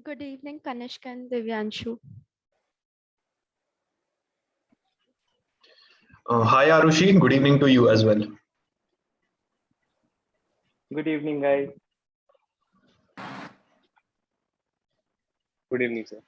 Good evening, Kanishk and Divyanshu. Hi Arushi, good evening to you as well. Good evening, guys. Good evening, sir.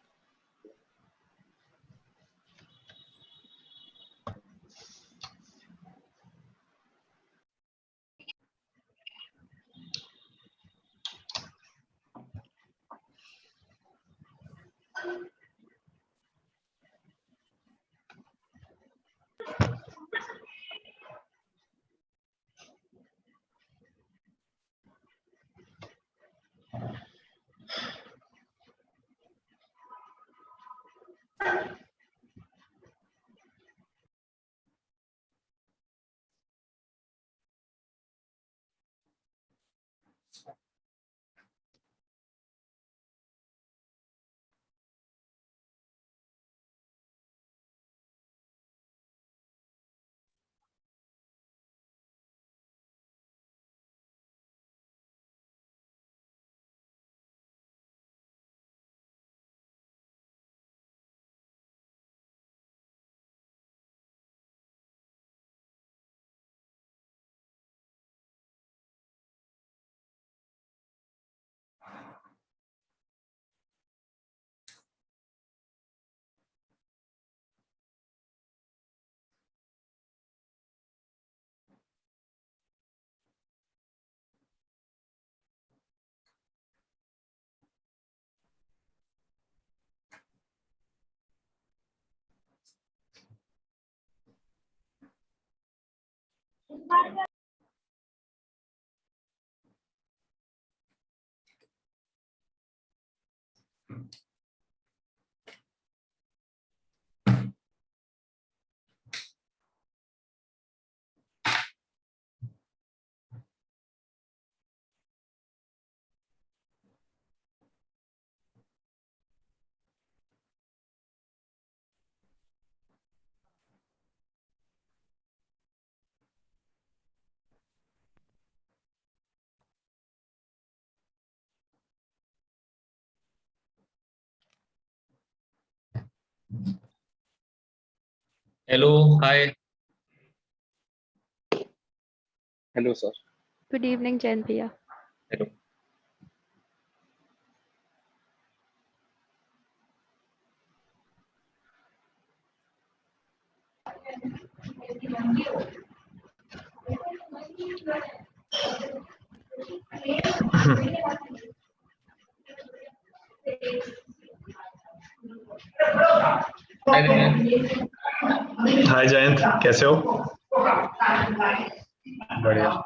Hello, hi. Hello, sir. Good evening, Jaintia. Hello. Hi, Divyan. हाय जयंत, कैसे हो? बढ़िया.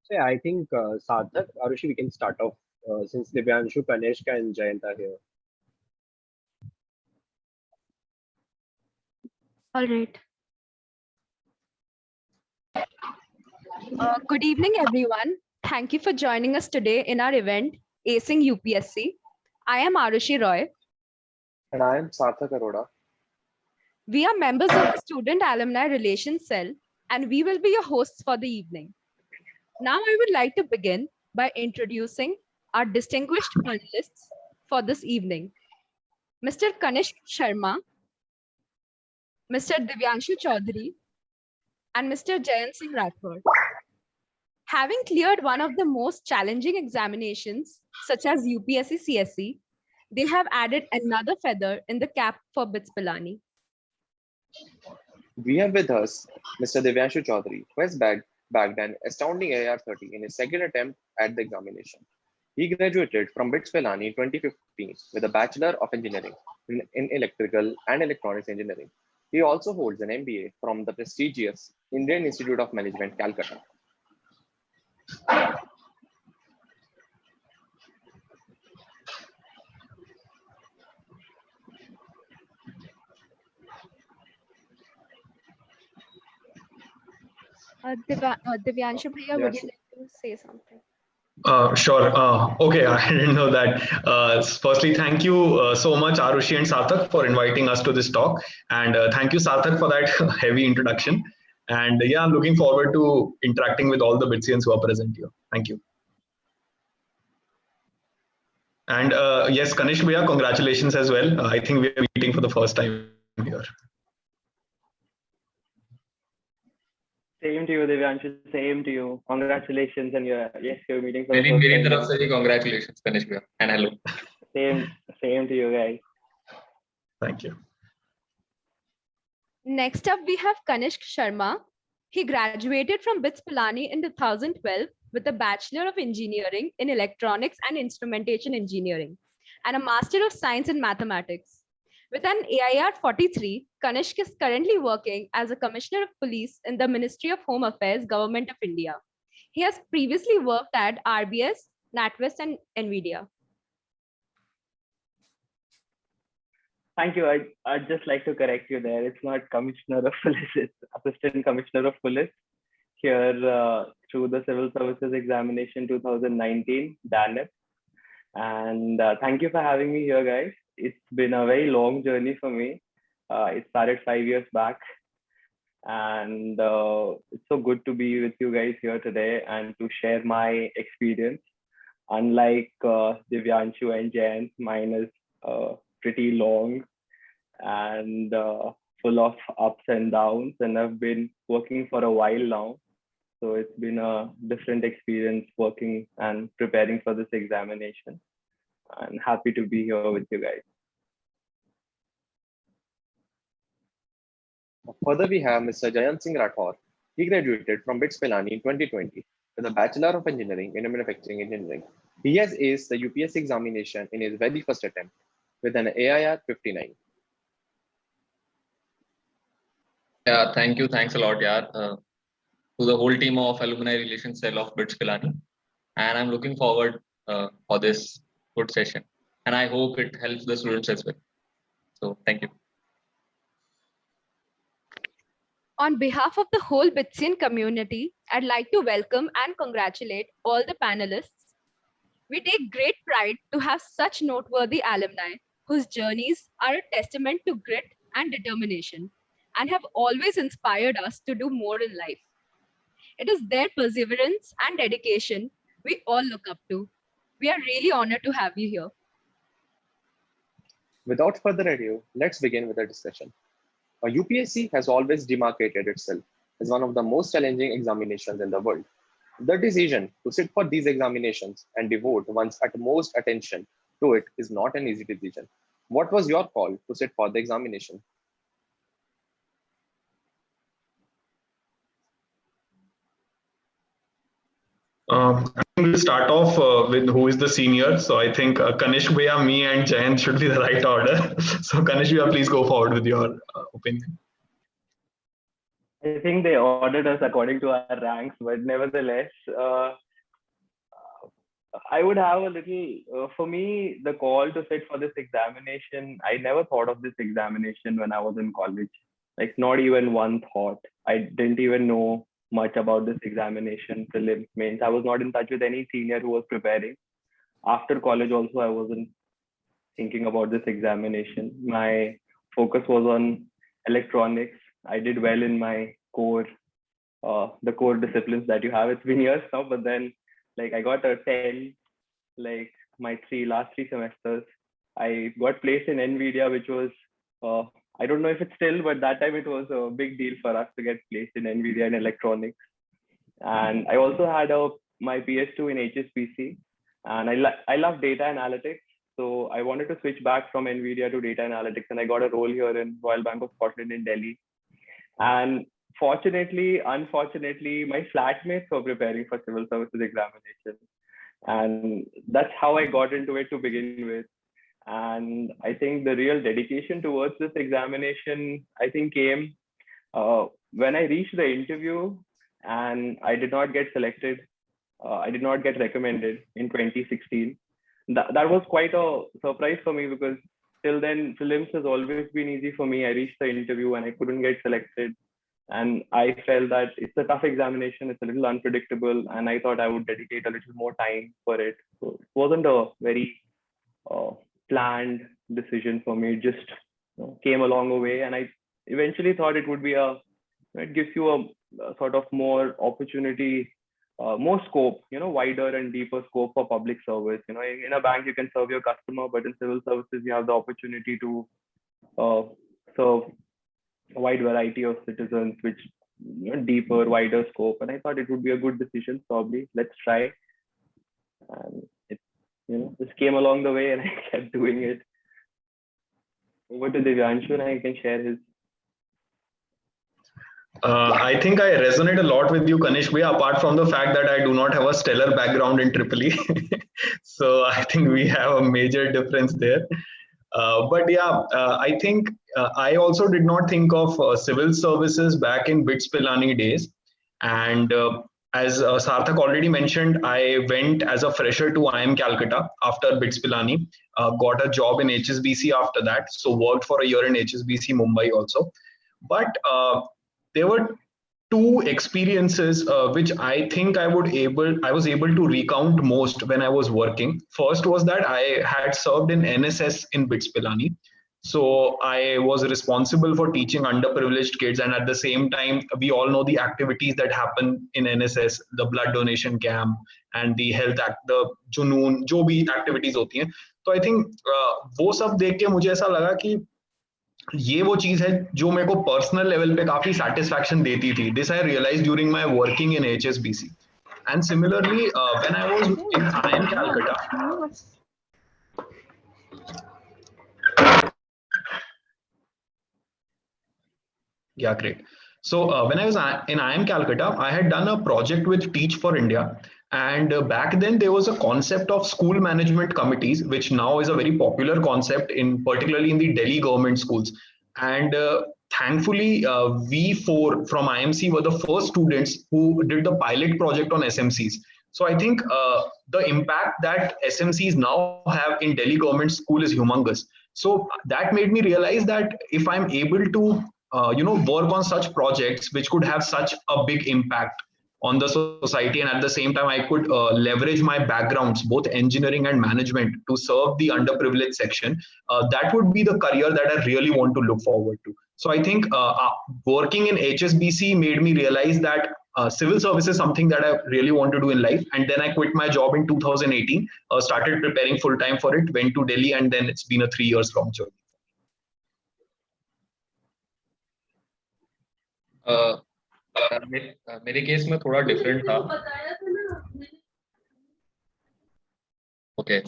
So, I think Sarthak, Arushi, we can start off since Divyanshu, Kanishka, and Jayant are here. All right. Good evening, everyone. Thank you for joining us today in our event, Acing UPSC. I am Arushi Roy. And I am Sarthak Arora. We are members of the Student Alumni Relations Cell, and we will be your hosts for the evening. Now, I would like to begin by introducing our distinguished panelists for this evening. Mr. Kanishk Sharma, Mr. Divyanshu Chaudhary, and Mr. Jayant Singh Rathod. Having cleared one of the most challenging examinations, such as UPSC CSE, they have added another feather in the cap for BITS Pilani. We have with us Mr. Divyanshu Chaudhary, who has bagged an astounding AR-30 in his second attempt at the examination. He graduated from BITS Pilani in 2015 with a Bachelor of Engineering in Electrical and Electronics Engineering. He also holds an MBA from the prestigious Indian Institute of Management, Calcutta. Divyanshu Bhaiya, would you Divyanshu. like to say something? Sure. Okay, I didn't know that. Firstly, thank you so much, Arushi and Sarthak, for inviting us to this talk. And thank you, Sarthak, for that heavy introduction. And yeah, I'm looking forward to interacting with all the Bitsians who are present here. Thank you. And yes, Kanish Bhaiya, congratulations as well. I think we are meeting for the first time here. Same to you, Divyanshu. Same to you. Congratulations, and you're meeting for the मेरी first तरफ time. से भी congratulations Kanish bhaiya and hello. Same to you guys. Thank you. Next up, we have Kanishk Sharma. He graduated from BITS Pilani in 2012 with a Bachelor of Engineering in Electronics and Instrumentation Engineering and a Master of Science in Mathematics. With an AIR 43, Kanishk is currently working as a Commissioner of Police in the Ministry of Home Affairs, Government of India. He has previously worked at RBS, NatWest, and NVIDIA. Thank you. I'd just like to correct you there. It's not Commissioner of Police, it's Assistant Commissioner of Police. Here through the Civil Services Examination 2019, DANEP. And thank you for having me here, guys. It's been a very long journey for me. It started 5 years back. And it's so good to be with you guys here today and to share my experience. Unlike Divyanshu and Jayant, mine is pretty long and full of ups and downs. And I've been working for a while now. So it's been a different experience working and preparing for this examination. I'm happy to be here with you guys. Further, we have Mr. Jayant Singh Rathore. He graduated from BITS Pilani in 2020 with a Bachelor of Engineering in Manufacturing Engineering. He has aced the UPSC examination in his very first attempt with an AIR 59. Yeah, thank you. Thanks a lot, yaar. To the whole team of Alumni Relations Cell of BITS Pilani. And I'm looking forward for this good session. And I hope it helps the students as well. So thank you. On behalf of the whole Bitsian community, I'd like to welcome and congratulate all the panelists. We take great pride to have such noteworthy alumni whose journeys are a testament to grit and determination and have always inspired us to do more in life. It is their perseverance and dedication we all look up to. We are really honored to have you here. Without further ado, let's begin with the discussion. UPSC has always demarcated itself as one of the most challenging examinations in the world. The decision to sit for these examinations and devote one's utmost attention to it is not an easy decision. What was your call to sit for the examination? I think we'll start off with who is the senior. So I think Kanish Bhaiya, me and Jayant should be the right order. So Kanish Bhaiya, please go forward with your opinion. I think they ordered us according to our ranks, but nevertheless, I would have a little, for me, the call to sit for this examination, I never thought of this examination when I was in college. Like not even one thought. I didn't even know much about this examination, prelims, mains. I was not in touch with any senior who was preparing. After college also, I wasn't thinking about this examination. My focus was on electronics. I did well in my core, the core disciplines that you have. It's been years now, but then like I got a 10, like my last three semesters. I got placed in NVIDIA, which was, I don't know if it's still, but that time it was a big deal for us to get placed in NVIDIA in electronics. And I also had my PS2 in HSBC, and I love data analytics. So I wanted to switch back from NVIDIA to data analytics, and I got a role here in Royal Bank of Scotland in Delhi. And fortunately, unfortunately, my flatmates were preparing for civil services examination. And that's how I got into it to begin with. And I think the real dedication towards this examination, I think, came when I reached the interview and I did not get selected. I did not get recommended in 2016. That was quite a surprise for me because till then, films has always been easy for me. I reached the interview and I couldn't get selected. And I felt that it's a tough examination, it's a little unpredictable, and I thought I would dedicate a little more time for it. So it wasn't a very uh, planned decision for me. It just came along a way, and I eventually thought it would be it gives you a sort of more opportunity, more scope, wider and deeper scope for public service. In a bank you can serve your customer, but in civil services you have the opportunity to uh, serve a wide variety of citizens, which deeper, wider scope. And I thought it would be a good decision. Probably, let's try. And it, just came along the way, and I kept doing it. Over to Divyanshu, and I can share his. I think I resonate a lot with you, Kanishk bhai, apart from the fact that I do not have a stellar background in Tripoli. So I think we have a major difference there. But yeah, I think I also did not think of civil services back in BITS Pilani days. And as Sarthak already mentioned, I went as a fresher to IIM Calcutta after BITS Pilani, got a job in HSBC after that. So worked for a year in HSBC Mumbai also. But there were two experiences which I think I was able to recount most when I was working. First was that I had served in NSS in BITS Pilani. So I was responsible for teaching underprivileged kids, and at the same time, we all know the activities that happen in NSS, the blood donation camp and the health act, the जुनून जो भी activities होती हैं. तो I think वो सब देख के मुझे ऐसा लगा कि ये वो चीज है जो मेरे को पर्सनल लेवल पे काफी सेटिस्फैक्शन देती थी. This I realise during my working in HSBC. And similarly, when I was in IIM Calcutta. Yeah, great. So when I was in IIM Calcutta, I had done a project with Teach for India. And back then there was a concept of school management committees, which now is a very popular concept particularly in the Delhi government schools. And thankfully, we four from IMC were the first students who did the pilot project on SMCs. So I think the impact that SMCs now have in Delhi government school is humongous. So that made me realize that if I'm able to work on such projects which could have such a big impact on the society, and at the same time I could leverage my backgrounds, both engineering and management, to serve the underprivileged section, that would be the career that I really want to look forward to. So I think working in HSBC made me realize that civil service is something that I really want to do in life. And then I quit my job in 2018, started preparing full time for it, went to Delhi, and then it's been a 3 years long journey. मेरे case में थोड़ा different था. Okay,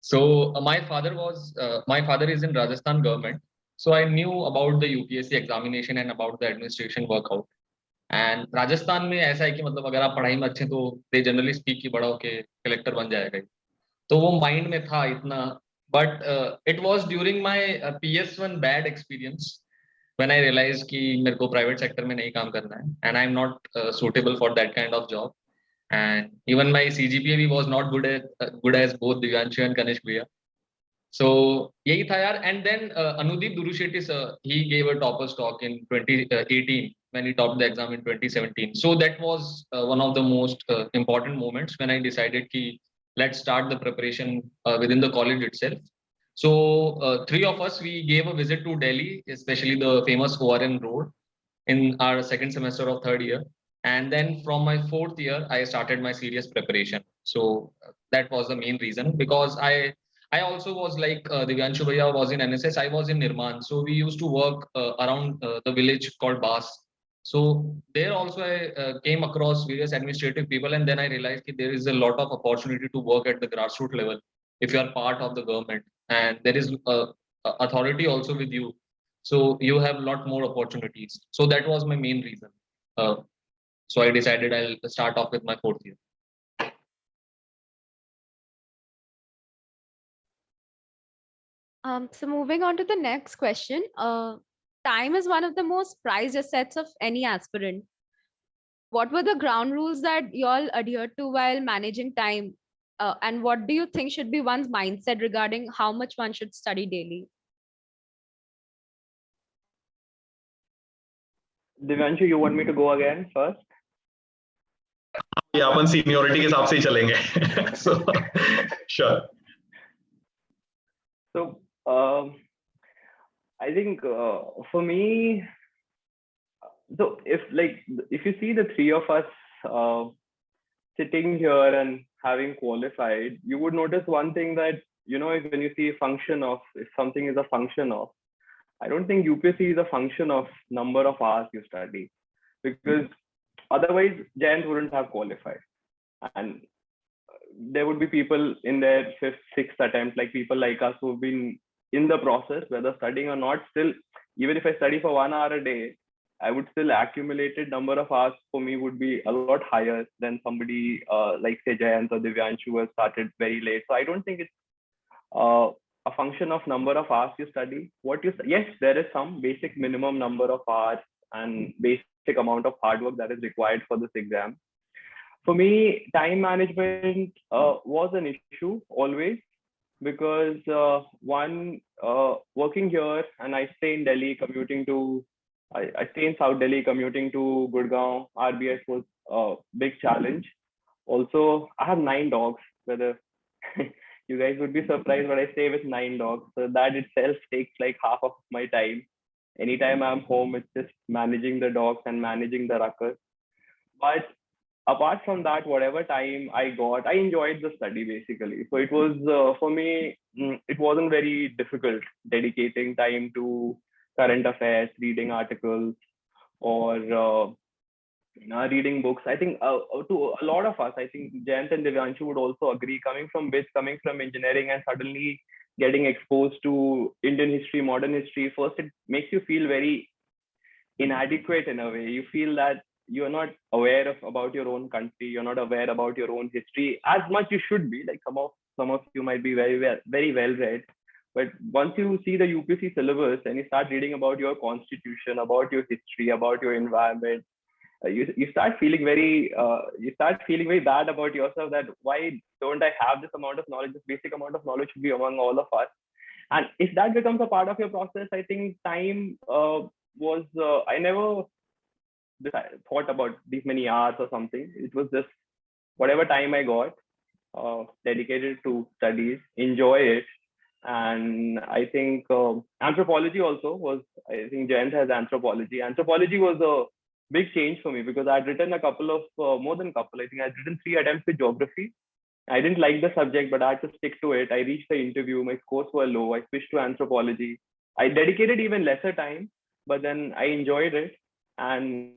so my father is in Rajasthan government, so I knew about the UPSC examination and about the administration workout. And Rajasthan में ऐसा है कि मतलब अगर आप पढ़ाई में अच्छे तो they generally speak कि बड़ा होके कलेक्टर बन जाएगा. तो वो माइंड में था इतना, but it was during my PS1 bad experience when I realized कि मेरे को प्राइवेट सेक्टर में नहीं काम करना है, and I'm not suitable for that kind of job. And even my CGPA was not good as both Divyanshu and Kanishk bhaiya. So यही था यार. And then Anudeep Durushetty sir, he gave a topper's talk in 2018 when he topped the exam in 2017. So that was one of the most important moments when I decided कि let's start the preparation within the college itself. So 3 of us, we gave a visit to Delhi, especially the famous ORN road, in our second semester of 3rd year. And then from my 4th year, I started my serious preparation. So that was the main reason, because I also was like Divyanshu bhaiya was in NSS, I was in Nirman. So we used to work around the village called Bas. So there also I came across various administrative people, and then I realized that there is a lot of opportunity to work at the grassroots level if you are part of the government, and there is authority also with you. So you have a lot more opportunities. So that was my main reason. So I decided I'll start off with my 4th year. So moving on to the next question. Time is one of the most prized assets of any aspirant. What were the ground rules that you all adhered to while managing time? And what do you think should be one's mindset regarding how much one should study daily? Divyanshu, you want me to go again first? Yeah, upon seniority के हिसाब से ही चलेंगे. So, sure. So, I think for me, so if you see the three of us sitting here and having qualified, you would notice one thing that, when you see a function of, if something is a function of, I don't think UPSC is a function of number of hours you study, because otherwise Jayant wouldn't have qualified. And there would be people in their 5th, 6th attempt, like people like us who've been in the process, whether studying or not, still, even if I study for 1 hour a day, I would still accumulated number of hours for me would be a lot higher than somebody like say Jayant or Divyanshu who has started very late. So I don't think it's a function of number of hours you study. Yes, there is some basic minimum number of hours and basic amount of hard work that is required for this exam. For me, time management was an issue always, because working here, and I stay in Delhi, I stay in South Delhi, commuting to Gurgaon, RBS was a big challenge. Also, I have 9 dogs, whether you guys would be surprised, but I stay with 9 dogs. So that itself takes like half of my time. Anytime I'm home, it's just managing the dogs and managing the ruckus. But apart from that, whatever time I got, I enjoyed the study basically. So it was, for me, it wasn't very difficult dedicating time to current affairs, reading articles, or reading books. I think to a lot of us, I think Jayant and Divyanshu would also agree, coming from BITS, coming from engineering, and suddenly getting exposed to Indian history, modern history, first it makes you feel very inadequate in a way. You feel that you're not aware about your own country, you're not aware about your own history as much you should be. Like some of you might be very well read, but once you see the UPSC syllabus and you start reading about your constitution, about your history, about your environment, you start feeling very bad about yourself, that why don't I have this amount of knowledge? This basic amount of knowledge should be among all of us. And if that becomes a part of your process, I think time was I never thought about these many hours or something. It was just whatever time I got, dedicated to studies, enjoy it. And I think anthropology also was, I think Jayant has anthropology. Anthropology was a big change for me, because I'd written a couple of, more than a couple, I think I'd written 3 attempts with geography. I didn't like the subject, but I had to stick to it. I reached the interview, my scores were low. I switched to anthropology. I dedicated even lesser time, but then I enjoyed it. And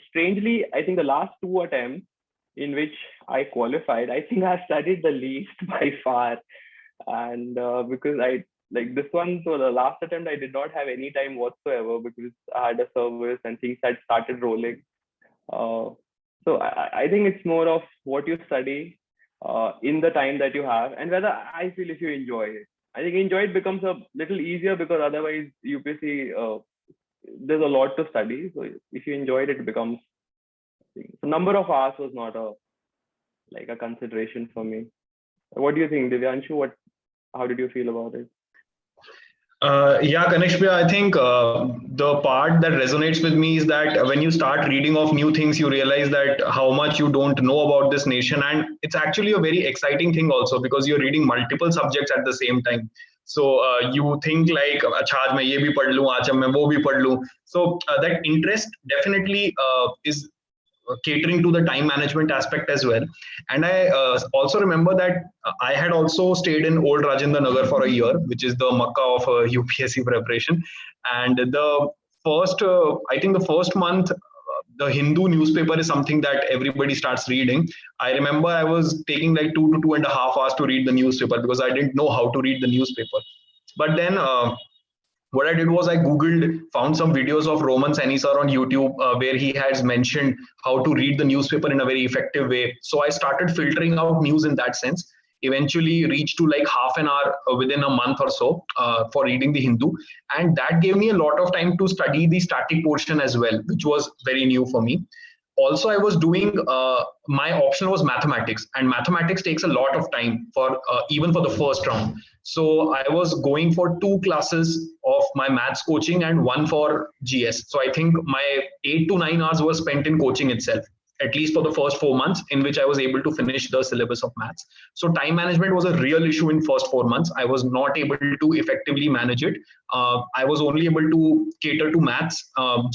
strangely, I think the last 2 attempts in which I qualified, I think I studied the least by far. And because I like this one, so the last attempt I did not have any time whatsoever, because I had a service and things had started rolling. So I think it's more of what you study in the time that you have, and whether I feel if you enjoy it. I think enjoy it becomes a little easier, because otherwise UPSC, there's a lot to study. So if you enjoy it, it becomes, the number of hours was not a consideration for me. What do you think, Divyanshu? How did you feel about it? Yeah, Kanishbhai, I think the part that resonates with me is that when you start reading of new things, you realize that how much you don't know about this nation. And it's actually a very exciting thing also, because you're reading multiple subjects at the same time. So you think like, "Achha, aaj main ye bhi padh loon, aaj main wo bhi padh loon." So that interest definitely is catering to the time management aspect as well. And I also remember that I had also stayed in Old Rajendra Nagar for a year, which is the Makkah of UPSC preparation. And the first, I think the first month, the Hindu newspaper is something that everybody starts reading. I remember I was taking like 2 to 2.5 hours to read the newspaper, because I didn't know how to read the newspaper. But then what I did was I Googled, found some videos of Roman Senisar on YouTube where he has mentioned how to read the newspaper in a very effective way. So I started filtering out news in that sense. Eventually reached to like half an hour within a month or so for reading the Hindu. And that gave me a lot of time to study the static portion as well, which was very new for me. Also, I was doing my option was mathematics, and mathematics takes a lot of time for even for the first round. So I was going for 2 classes of my maths coaching and one for GS. So I think my 8 to 9 hours was spent in coaching itself, at least for the first 4 months, in which I was able to finish the syllabus of maths. So time management was a real issue in first 4 months. I was not able to effectively manage it. I was only able to cater to maths.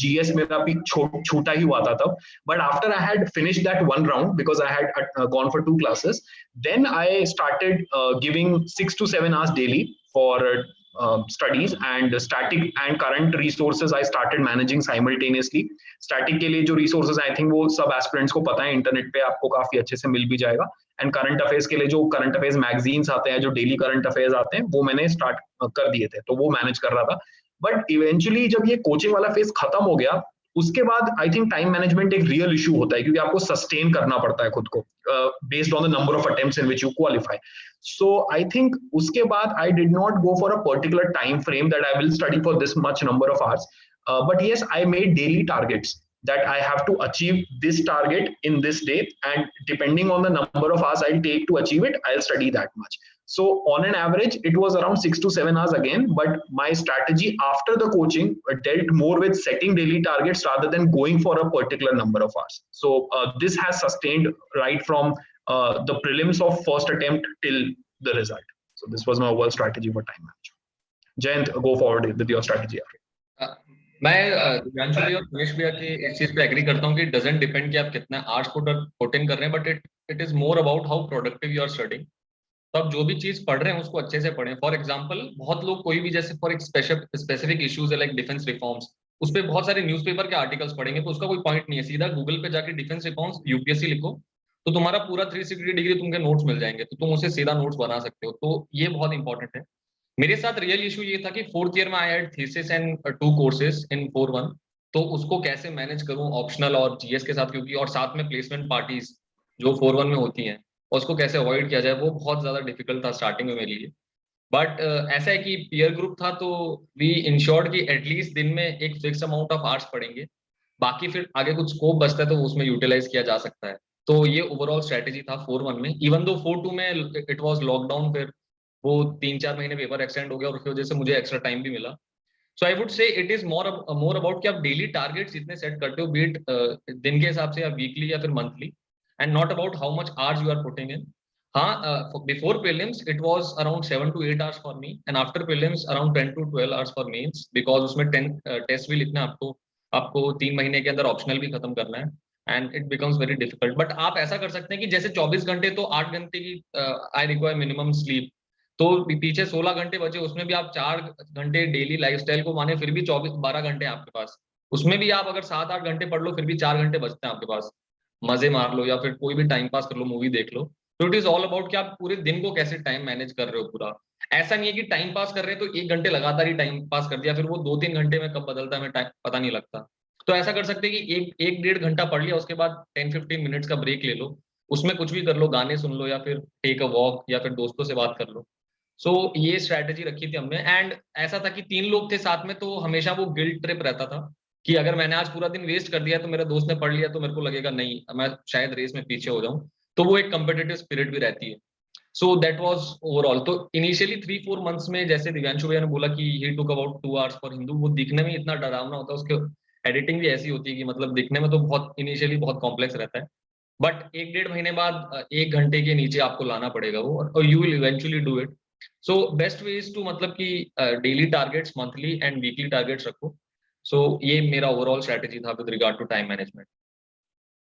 GS मेरा भी छोटा ही हुआ था. But after I had finished that one round, because I had gone for 2 classes, then I started giving 6 to 7 hours daily for studies, and static and current resources I started managing simultaneously. Static के लिए जो resources I think वो सब aspirants को पता है, internet पे आपको काफी अच्छे से मिल भी जाएगा. एंड करंट अफेयर्स के लिए जो करंट अफेयर्स मैगजीन्स आते हैं, जो डेली करंट अफेयर्स आते हैं, वो मैंने स्टार्ट कर दिए थे, तो वो मैनेज कर रहा था. बट इवेंचुअली जब ये कोचिंग वाला फेज खत्म हो गया, उसके बाद आई थिंक टाइम मैनेजमेंट एक रियल इशू होता है, क्योंकि आपको सस्टेन करना पड़ता है खुद को based on the number of attempts in which you qualify. So I think उसके बाद I did not go for a particular time frame that I will study for this much number of hours. But yes, I made daily targets that I have to achieve this target in this day, and depending on the number of hours I'll take to achieve it, I'll study that much. So on an average, it was around 6 to 7 hours again, but my strategy after the coaching dealt more with setting daily targets rather than going for a particular number of hours. So this has sustained right from the prelims of first attempt till the result. So this was my overall strategy for time management. Jayant, go forward with your strategy. मैं दिव्यांशु और सुमेश भैया की इस चीज पे agree करता हूँ कि डजंट डिपेंड कि आप कितना आवर्स पुट इन कर रहे हैं, but it is more about how productive you are studying. तो आप जो भी चीज पढ़ रहे हैं उसको अच्छे से पढ़ें. फॉर एग्जांपल, बहुत लोग कोई भी जैसे फॉर एक स्पेसिफिक इश्यूज है लाइक डिफेंस रिफॉर्म्स, उस पर बहुत सारे न्यूज़पेपर के आर्टिकल्स पढ़ेंगे तो उसका कोई पॉइंट नहीं है. सीधा गूगल पे जाके डिफेंस रिफॉर्म्स यूपीएससी लिखो तो तुम्हारा पूरा 360 डिग्री तुमके नोट्स मिल जाएंगे, तो तुम उसे सीधा नोट्स बना सकते हो. तो ये बहुत इंपॉर्टेंट है. मेरे साथ रियल इशू ये था कि 4th ईयर में I had thesis and 2 courses in 4-1, तो उसको कैसे मैनेज करूं ऑप्शनल और जीएस के साथ, क्योंकि और साथ में प्लेसमेंट पार्टीज जो 4-1 में होती हैं, उसको कैसे अवॉइड किया जाए, वो बहुत ज्यादा डिफिकल्ट था स्टार्टिंग में मेरे लिए. बट ऐसा है कि पीयर ग्रुप था, तो वी इंश्योर्ड कि एटलीस्ट दिन में एक फिक्स अमाउंट ऑफ आवर्स पढ़ेंगे, बाकी फिर आगे कुछ स्कोप बचता है तो उसमें यूटिलाइज किया जा सकता है. तो ये ओवरऑल स्ट्रेटेजी था 4-1 में. इवन दो 4-2 में इट वाज लॉकडाउन, फिर वो 3-4 महीने पेपर एक्सटेंड हो गया और उसकी वजह से मुझे एक्स्ट्रा टाइम भी मिला. So I would say it is more about कि आप डेली टारगेट्स इतने सेट करते हो, बीट दिन के हिसाब से या वीकली या फिर monthly, and not about how much hours you are putting in. हाँ, before prelims it was around 7 to 8 hours for me, and after prelims around 10 to 12 hours for mains, because उसमें 10 test भी लिखना है आपको 3 महीने के अंदर ऑप्शनल भी खत्म करना है, and it becomes very difficult. But आप ऐसा कर सकते हैं कि जैसे 24 घंटे तो 8 घंटे की आई रिक्वायर मिनिमम स्लीप, तो पीछे 16 घंटे बचे, उसमें भी आप 4 घंटे डेली लाइफस्टाइल को माने फिर भी 12 घंटे आपके पास. उसमें भी आप अगर 7-8 घंटे पढ़ लो फिर भी 4 घंटे बचते हैं आपके पास. मजे मार लो या फिर कोई भी टाइम पास कर लो, मूवी देख लो. तो इट इज ऑल अबाउट कि आप पूरे दिन को कैसे टाइम मैनेज कर रहे हो पूरा. ऐसा नहीं है कि टाइम पास कर रहे हैं तो 1 घंटे लगातार ही टाइम पास कर दिया, फिर वो 2-3 घंटे में कब बदलता है हमें पता नहीं लगता. तो ऐसा कर सकते हैं कि 1-1.5 घंटा पढ़ लिया, उसके बाद 10-15 मिनट्स का ब्रेक ले लो, उसमें कुछ भी कर लो, गाने सुन लो या फिर टेक अ वॉक या फिर दोस्तों से बात कर लो. सो ये स्ट्रैटेजी रखी थी हमने. एंड ऐसा था कि 3 लोग थे साथ में, तो हमेशा वो गिल्ट ट्रिप रहता था कि अगर मैंने आज पूरा दिन वेस्ट कर दिया तो मेरे दोस्त ने पढ़ लिया तो मेरे को लगेगा नहीं, मैं शायद रेस में पीछे हो जाऊं. तो वो एक कंपिटिटिव स्पिरिट भी रहती है. So that was overall. तो इनिशियली 3-4 मंथ्स में जैसे दिव्यांशु भैया ने बोला कि he took about 2 hours for Hindu, वो दिखने में इतना डरावना होता है, उसके एडिटिंग भी ऐसी होती है कि मतलब दिखने में तो बहुत इनिशियली बहुत कॉम्प्लेक्स रहता है, बट 1-1.5 महीने बाद 1 घंटे के नीचे आपको लाना पड़ेगा वो, और you will eventually do it. So best way is to मतलब कि daily targets, monthly and weekly targets रखो. सो ये मेरा ओवरऑल स्ट्रेटेजी था with regard to time management.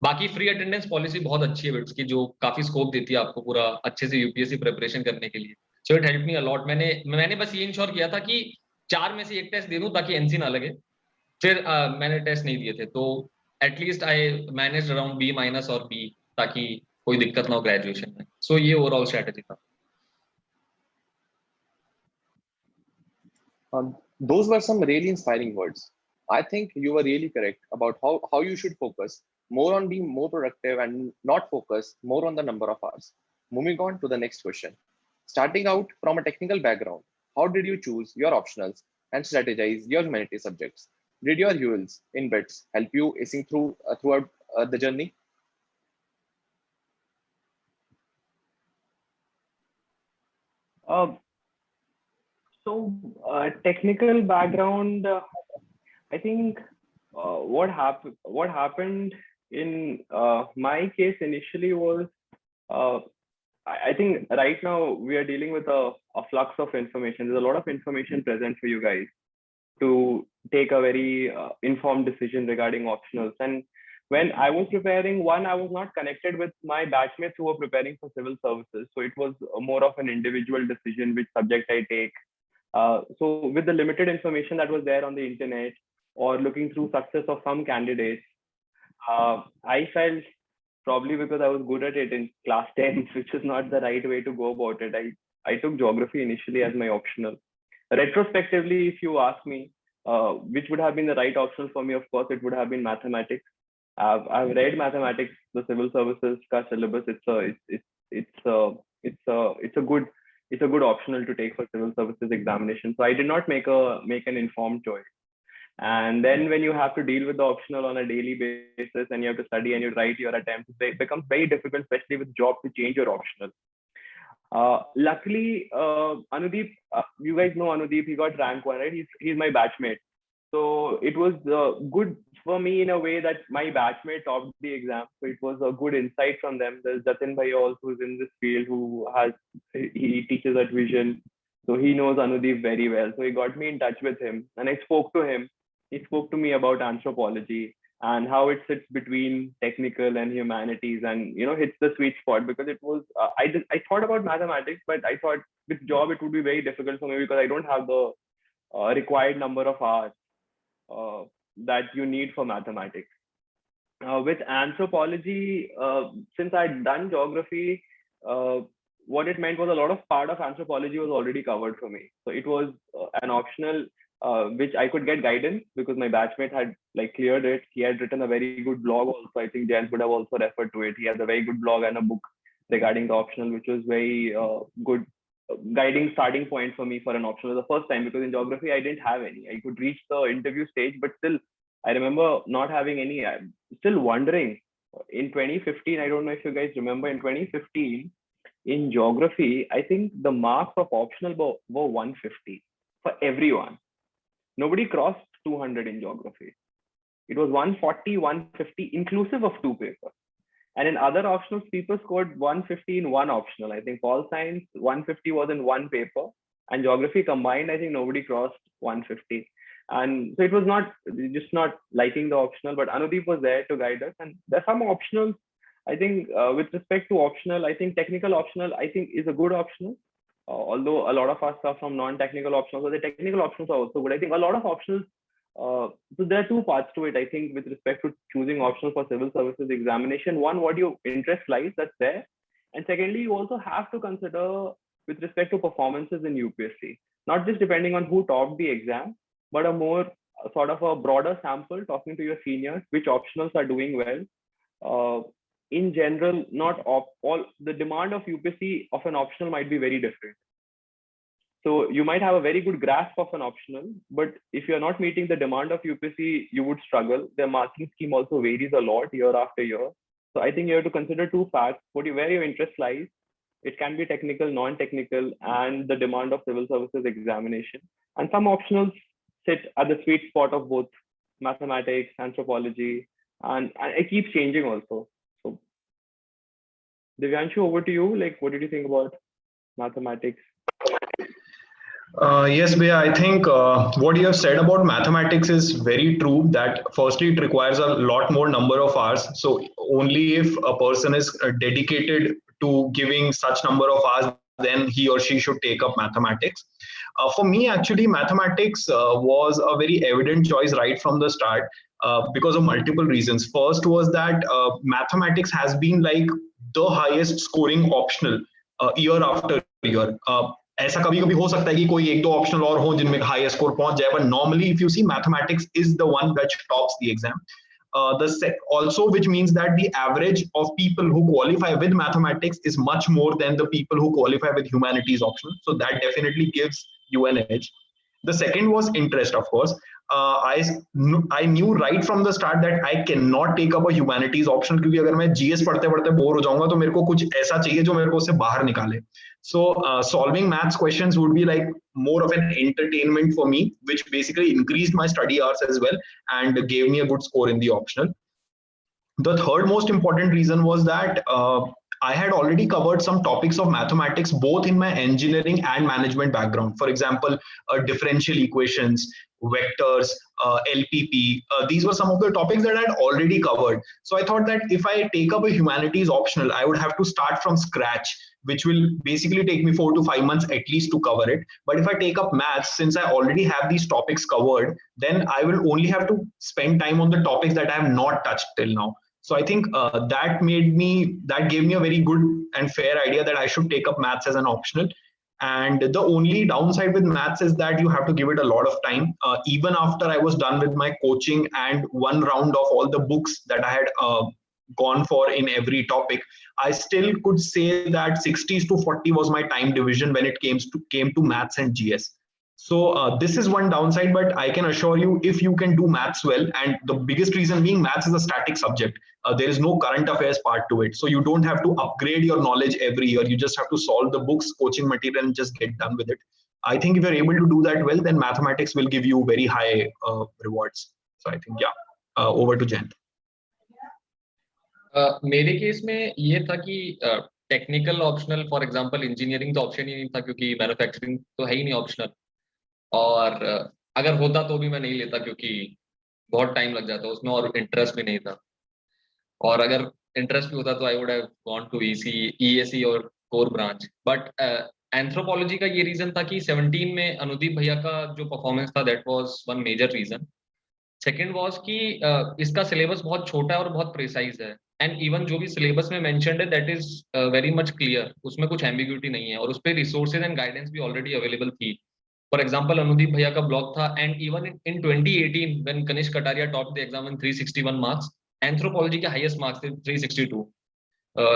बाकी फ्री अटेंडेंस पॉलिसी बहुत अच्छी है बिट्स की, जो काफी स्कोप देती है आपको पूरा अच्छे से यूपीएससी प्रिपरेशन करने के लिए. So it help me a lot. मैंने बस ये इंश्योर किया था कि 4 में से 1 टेस्ट दे दूं ताकि एनसी ना लगे. फिर मैंने टेस्ट नहीं दिए थे, तो at least I manage around B- और B, ताकि कोई दिक्कत ना हो ग्रेजुएशन में. सो ये ओवरऑल स्ट्रेटेजी था. Those were some really inspiring words. I think you were really correct about how you should focus more on being more productive and not focus more on the number of hours. Moving on to the next question. Starting out from a technical background, how did you choose your optionals and strategize your humanities subjects? Did your ULs in bits help you acing throughout the journey? Uh, technical background. I think what happened in my case initially was I think right now we are dealing with a flux of information. There's a lot of information present for you guys to take a very informed decision regarding optionals. And when I was preparing, one, I was not connected with my batchmates who were preparing for civil services. So it was more of an individual decision which subject I take. So with the limited information that was there on the internet or looking through success of some candidates, I felt probably because I was good at it in class 10, which is not the right way to go about it. I took geography initially as my optional. Retrospectively, if you ask me, which would have been the right option for me, of course, it would have been mathematics. I've read mathematics, the civil services syllabus. It's a good optional to take for civil services examination. So I did not make an informed choice. And then when you have to deal with the optional on a daily basis and you have to study and you write your attempts, it becomes very difficult, especially with job, to change your optional. Luckily, Anudeep, you guys know Anudeep, he got rank 1, right? He's my batchmate. So it was good for me in a way that my batchmate topped the exam. So it was a good insight from them. There's Jatin Bhai also who's in this field, he teaches at Vision. So he knows Anudeep very well. So he got me in touch with him and I spoke to him. He spoke to me about anthropology and how it sits between technical and humanities, and hits the sweet spot, because it was I thought about mathematics, but I thought with job it would be very difficult for me because I don't have the required number of hours that you need for mathematics. With anthropology, since I'd done geography, what it meant was a lot of part of anthropology was already covered for me. So it was an optional which I could get guidance because my batchmate had cleared it. He had written a very good blog also. I think Jayant would have also referred to it. He has a very good blog and a book regarding the optional, which was very good guiding starting point for me for an optional the first time, because in geography I didn't have any. I could reach the interview stage, but still I remember not having any. I'm still wondering. In 2015, I don't know if you guys remember, in 2015 in geography, I think the marks of optional were 150 for everyone. Nobody crossed 200 in geography. It was 140, 150 inclusive of 2 papers. And in other optionals, people scored 150 in one optional. I think Pol Science 150 was in 1 paper, and geography combined, I think nobody crossed 150. And so it was just not liking the optional, but Anudeep was there to guide us. And there are some optionals, I think with respect to optional, I think technical optional, I think is a good optional. Although a lot of us are from non-technical optionals, so the technical options are also good. I think a lot of optionals, so there are 2 parts to it, I think, with respect to choosing optional for civil services examination. One, what your interest lies, that's there. And secondly, you also have to consider with respect to performances in UPSC, not just depending on who topped the exam, but a more sort of a broader sample, talking to your seniors, which optionals are doing well. In general, not all the demand of UPSC of an optional might be very different. So you might have a very good grasp of an optional, but if you're not meeting the demand of UPSC, you would struggle. Their marking scheme also varies a lot year after year. So I think you have to consider 2 facts: where your interest lies. It can be technical, non-technical, and the demand of civil services examination. And some optionals sit at the sweet spot of both mathematics, anthropology, and it keeps changing also. So Divyanshu, over to you. What did you think about mathematics? Yes, Bhaiya, I think what you have said about mathematics is very true, that firstly it requires a lot more number of hours. So only if a person is dedicated to giving such number of hours, then he or she should take up mathematics. For me, actually, mathematics was a very evident choice right from the start because of multiple reasons. First was that mathematics has been the highest scoring optional year after year. ऐसा कभी कभी हो सकता है कि कोई एक दो ऑप्शनल और हो जिनमें हाई स्कोर पहुंच जाए, but normally if you see mathematics is the one that tops the exam. Also, which means that the average of people who qualify with mathematics is much more than the people who qualify with humanities option. So that definitely gives you an edge. The second was interest, of course. I knew right from the start that I cannot take up a humanities option, क्योंकि अगर मैं GS पढ़ते पढ़ते bore हो जाऊंगा तो मेरे को कुछ ऐसा चाहिए जो मेरे को उससे बाहर निकाले. So solving maths questions would be like more of an entertainment for me, which basically increased my study hours as well and gave me a good score in the optional. The third most important reason was that I had already covered some topics of mathematics both in my engineering and management background. For example, differential equations, vectors, LPP. These were some of the topics that I had already covered. So I thought that if I take up a humanities optional, I would have to start from scratch, which will basically take me 4 to 5 months at least to cover it. But if I take up maths, since I already have these topics covered, then I will only have to spend time on the topics that I have not touched till now. So I think that gave me a very good and fair idea that I should take up maths as an optional. And the only downside with maths is that you have to give it a lot of time. Even after I was done with my coaching and one round of all the books that I had gone for in every topic, I still could say that 60s to 40 was my time division when it came to maths and GS. So this is one downside, but I can assure you, if you can do maths well, and the biggest reason being maths is a static subject, there is no current affairs part to it. So you don't have to upgrade your knowledge every year. You just have to solve the books, coaching material, and just get done with it. I think if you're able to do that well, then mathematics will give you very high rewards. So I think, yeah, over to Jayant. मेरे case में ये था कि technical optional, for example engineering तो option ही नहीं था क्योंकि manufacturing तो है ही नहीं ऑप्शनल, और अगर होता तो भी मैं नहीं लेता क्योंकि बहुत टाइम लग जाता उसमें और इंटरेस्ट भी नहीं था, और अगर इंटरेस्ट भी होता तो I would have gone to ESE or core branch. But anthropology का ये रीजन था कि 17 में अनुदीप भैया का जो परफॉर्मेंस था, that was one major reason. Second was कि इसका सिलेबस बहुत छोटा है और बहुत प्रिसाइज है, एंड इवन जो भी सिलेबस में मेंशन्ड है that is very much clear, उसमें कुछ एम्बिग्यूटी नहीं है, और उस पे रिसोर्सेज एंड गाइडेंस भी ऑलरेडी अवेलेबल थी. फॉर एग्जांपल अनुदीप भैया का ब्लॉग था, and even in 2018 when Kanishka Kataria top the exam in 361 marks, anthropology के हाईएस्ट मार्क्स थे 362,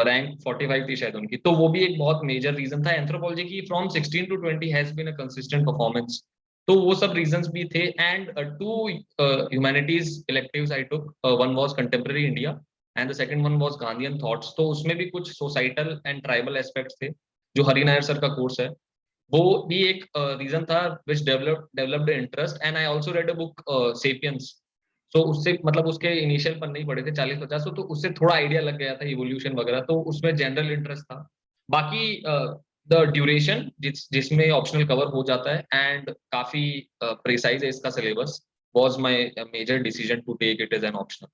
रैंक 45 थी शायद उनकी, तो वो भी एक बहुत मेजर रीजन था. एंथ्रोपोलॉजी की from 16 to 20 has been a consistent performance, तो वो सब रीजंस भी थे. And two humanities electives I took, one was contemporary India and the second one was Gandhian thoughts. तो उसमें भी कुछ सोसाइटल एंड ट्राइबल एस्पेक्ट्स थे. जो हरि नायर सर का कोर्स है वो भी एक रीजन था which developed interest. And I also read a book Sapiens, तो उससे मतलब उसके इनिशियल पर नहीं पढ़े थे 40-50, तो उससे थोड़ा आइडिया लग गया था इवोल्यूशन वगैरह, तो उसमें जनरल इंटरेस्ट था. बाकी द ड्यूरेशन जिसमें ऑप्शनल कवर हो जाता है एंड काफी प्रिसाइज है इसका syllabus, was my major decision to take it as an optional.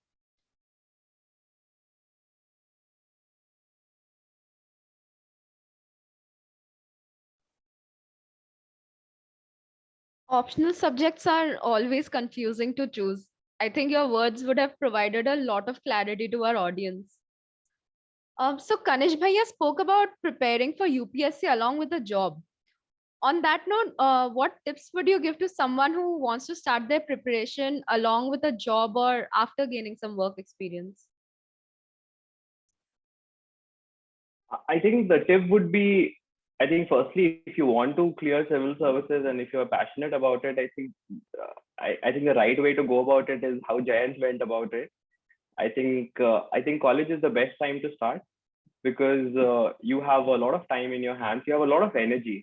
Optional subjects are always confusing to choose. I think your words would have provided a lot of clarity to our audience. So Kanish Bhaiya spoke about preparing for UPSC along with a job. On that note, what tips would you give to someone who wants to start their preparation along with a job or after gaining some work experience? I think the tip would be, I think firstly, if you want to clear civil services and if you're passionate about it, I think I think the right way to go about it is how Jayant went about it. I think college is the best time to start because you have a lot of time in your hands. You have a lot of energy.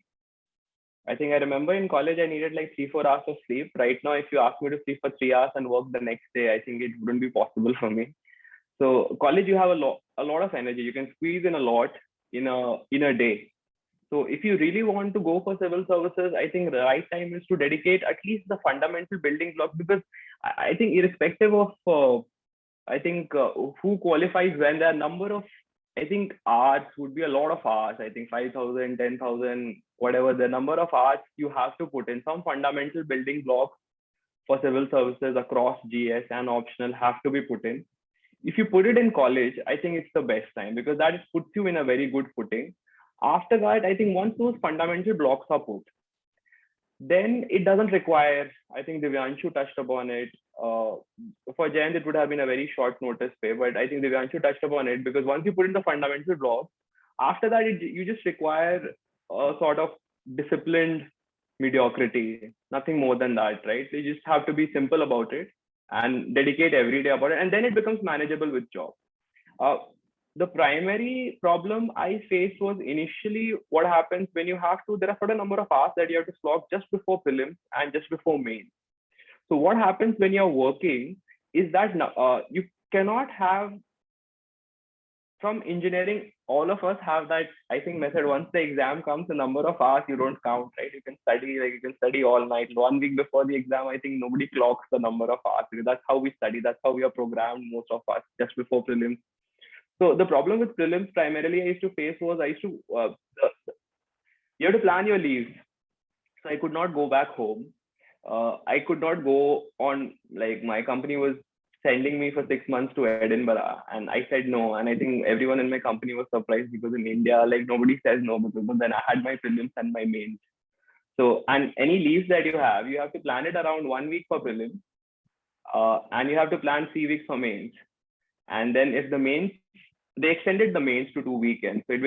I think I remember in college I needed like 3-4 hours of sleep. Right now, if you ask me to sleep for 3 hours and work the next day, I think it wouldn't be possible for me. So college, you have a lot of energy. You can squeeze in a lot in a day. So if you really want to go for civil services, I think the right time is to dedicate at least the fundamental building blocks, because I think irrespective of who qualifies when, there are number of, I think arts would be a lot of hours. I think 5,000, 10,000, whatever the number of hours you have to put in. Some fundamental building blocks for civil services across GS and optional have to be put in. If you put it in college, I think it's the best time because that puts you in a very good footing. After that, I think once those fundamental blocks are put, then it doesn't require, I think Divyanshu touched upon it. For Jayant, it would have been a very short notice pay, but I think Divyanshu touched upon it because once you put in the fundamental blocks, after that, you just require a sort of disciplined mediocrity, nothing more than that, right? You just have to be simple about it and dedicate every day about it. And then it becomes manageable with job. The primary problem I faced was initially what happens when you have to, there are certain number of hours that you have to slog just before prelims and just before main. So what happens when you're working is that you cannot have, from engineering, all of us have that, I think, method. Once the exam comes, the number of hours you don't count, right? You can study, like you can study all night. 1 week before the exam, I think nobody clocks the number of hours because that's how we study. That's how we are programmed, most of us, just before prelims. So the problem with prelims primarily I used to face was you have to plan your leaves. So I could not go back home. I could not go on, like my company was sending me for 6 months to Edinburgh and I said no. And I think everyone in my company was surprised because in India, like nobody says no, because then I had my prelims and my mains. So, and any leaves that you have to plan it around 1 week for prelims. And you have to plan 3 weeks for mains. And then if the mains, they extended the mains to 2 weekends. So it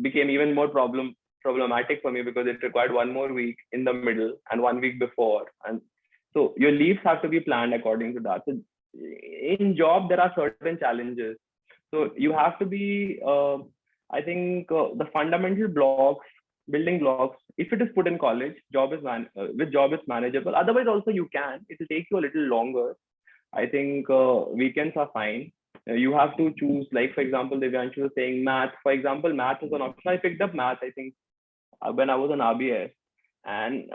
became even more problematic for me because it required 1 more week in the middle and 1 week before. And so your leaves have to be planned according to that. So in job, there are certain challenges. So you have to be, I think the fundamental blocks, building blocks, if it is put in college, with job is manageable. Otherwise also you can, it will take you a little longer. I think weekends are fine. You have to choose, like for example, Divyanshu was saying math. For example, math is an option. I picked up math, I think, when I was on RBS. And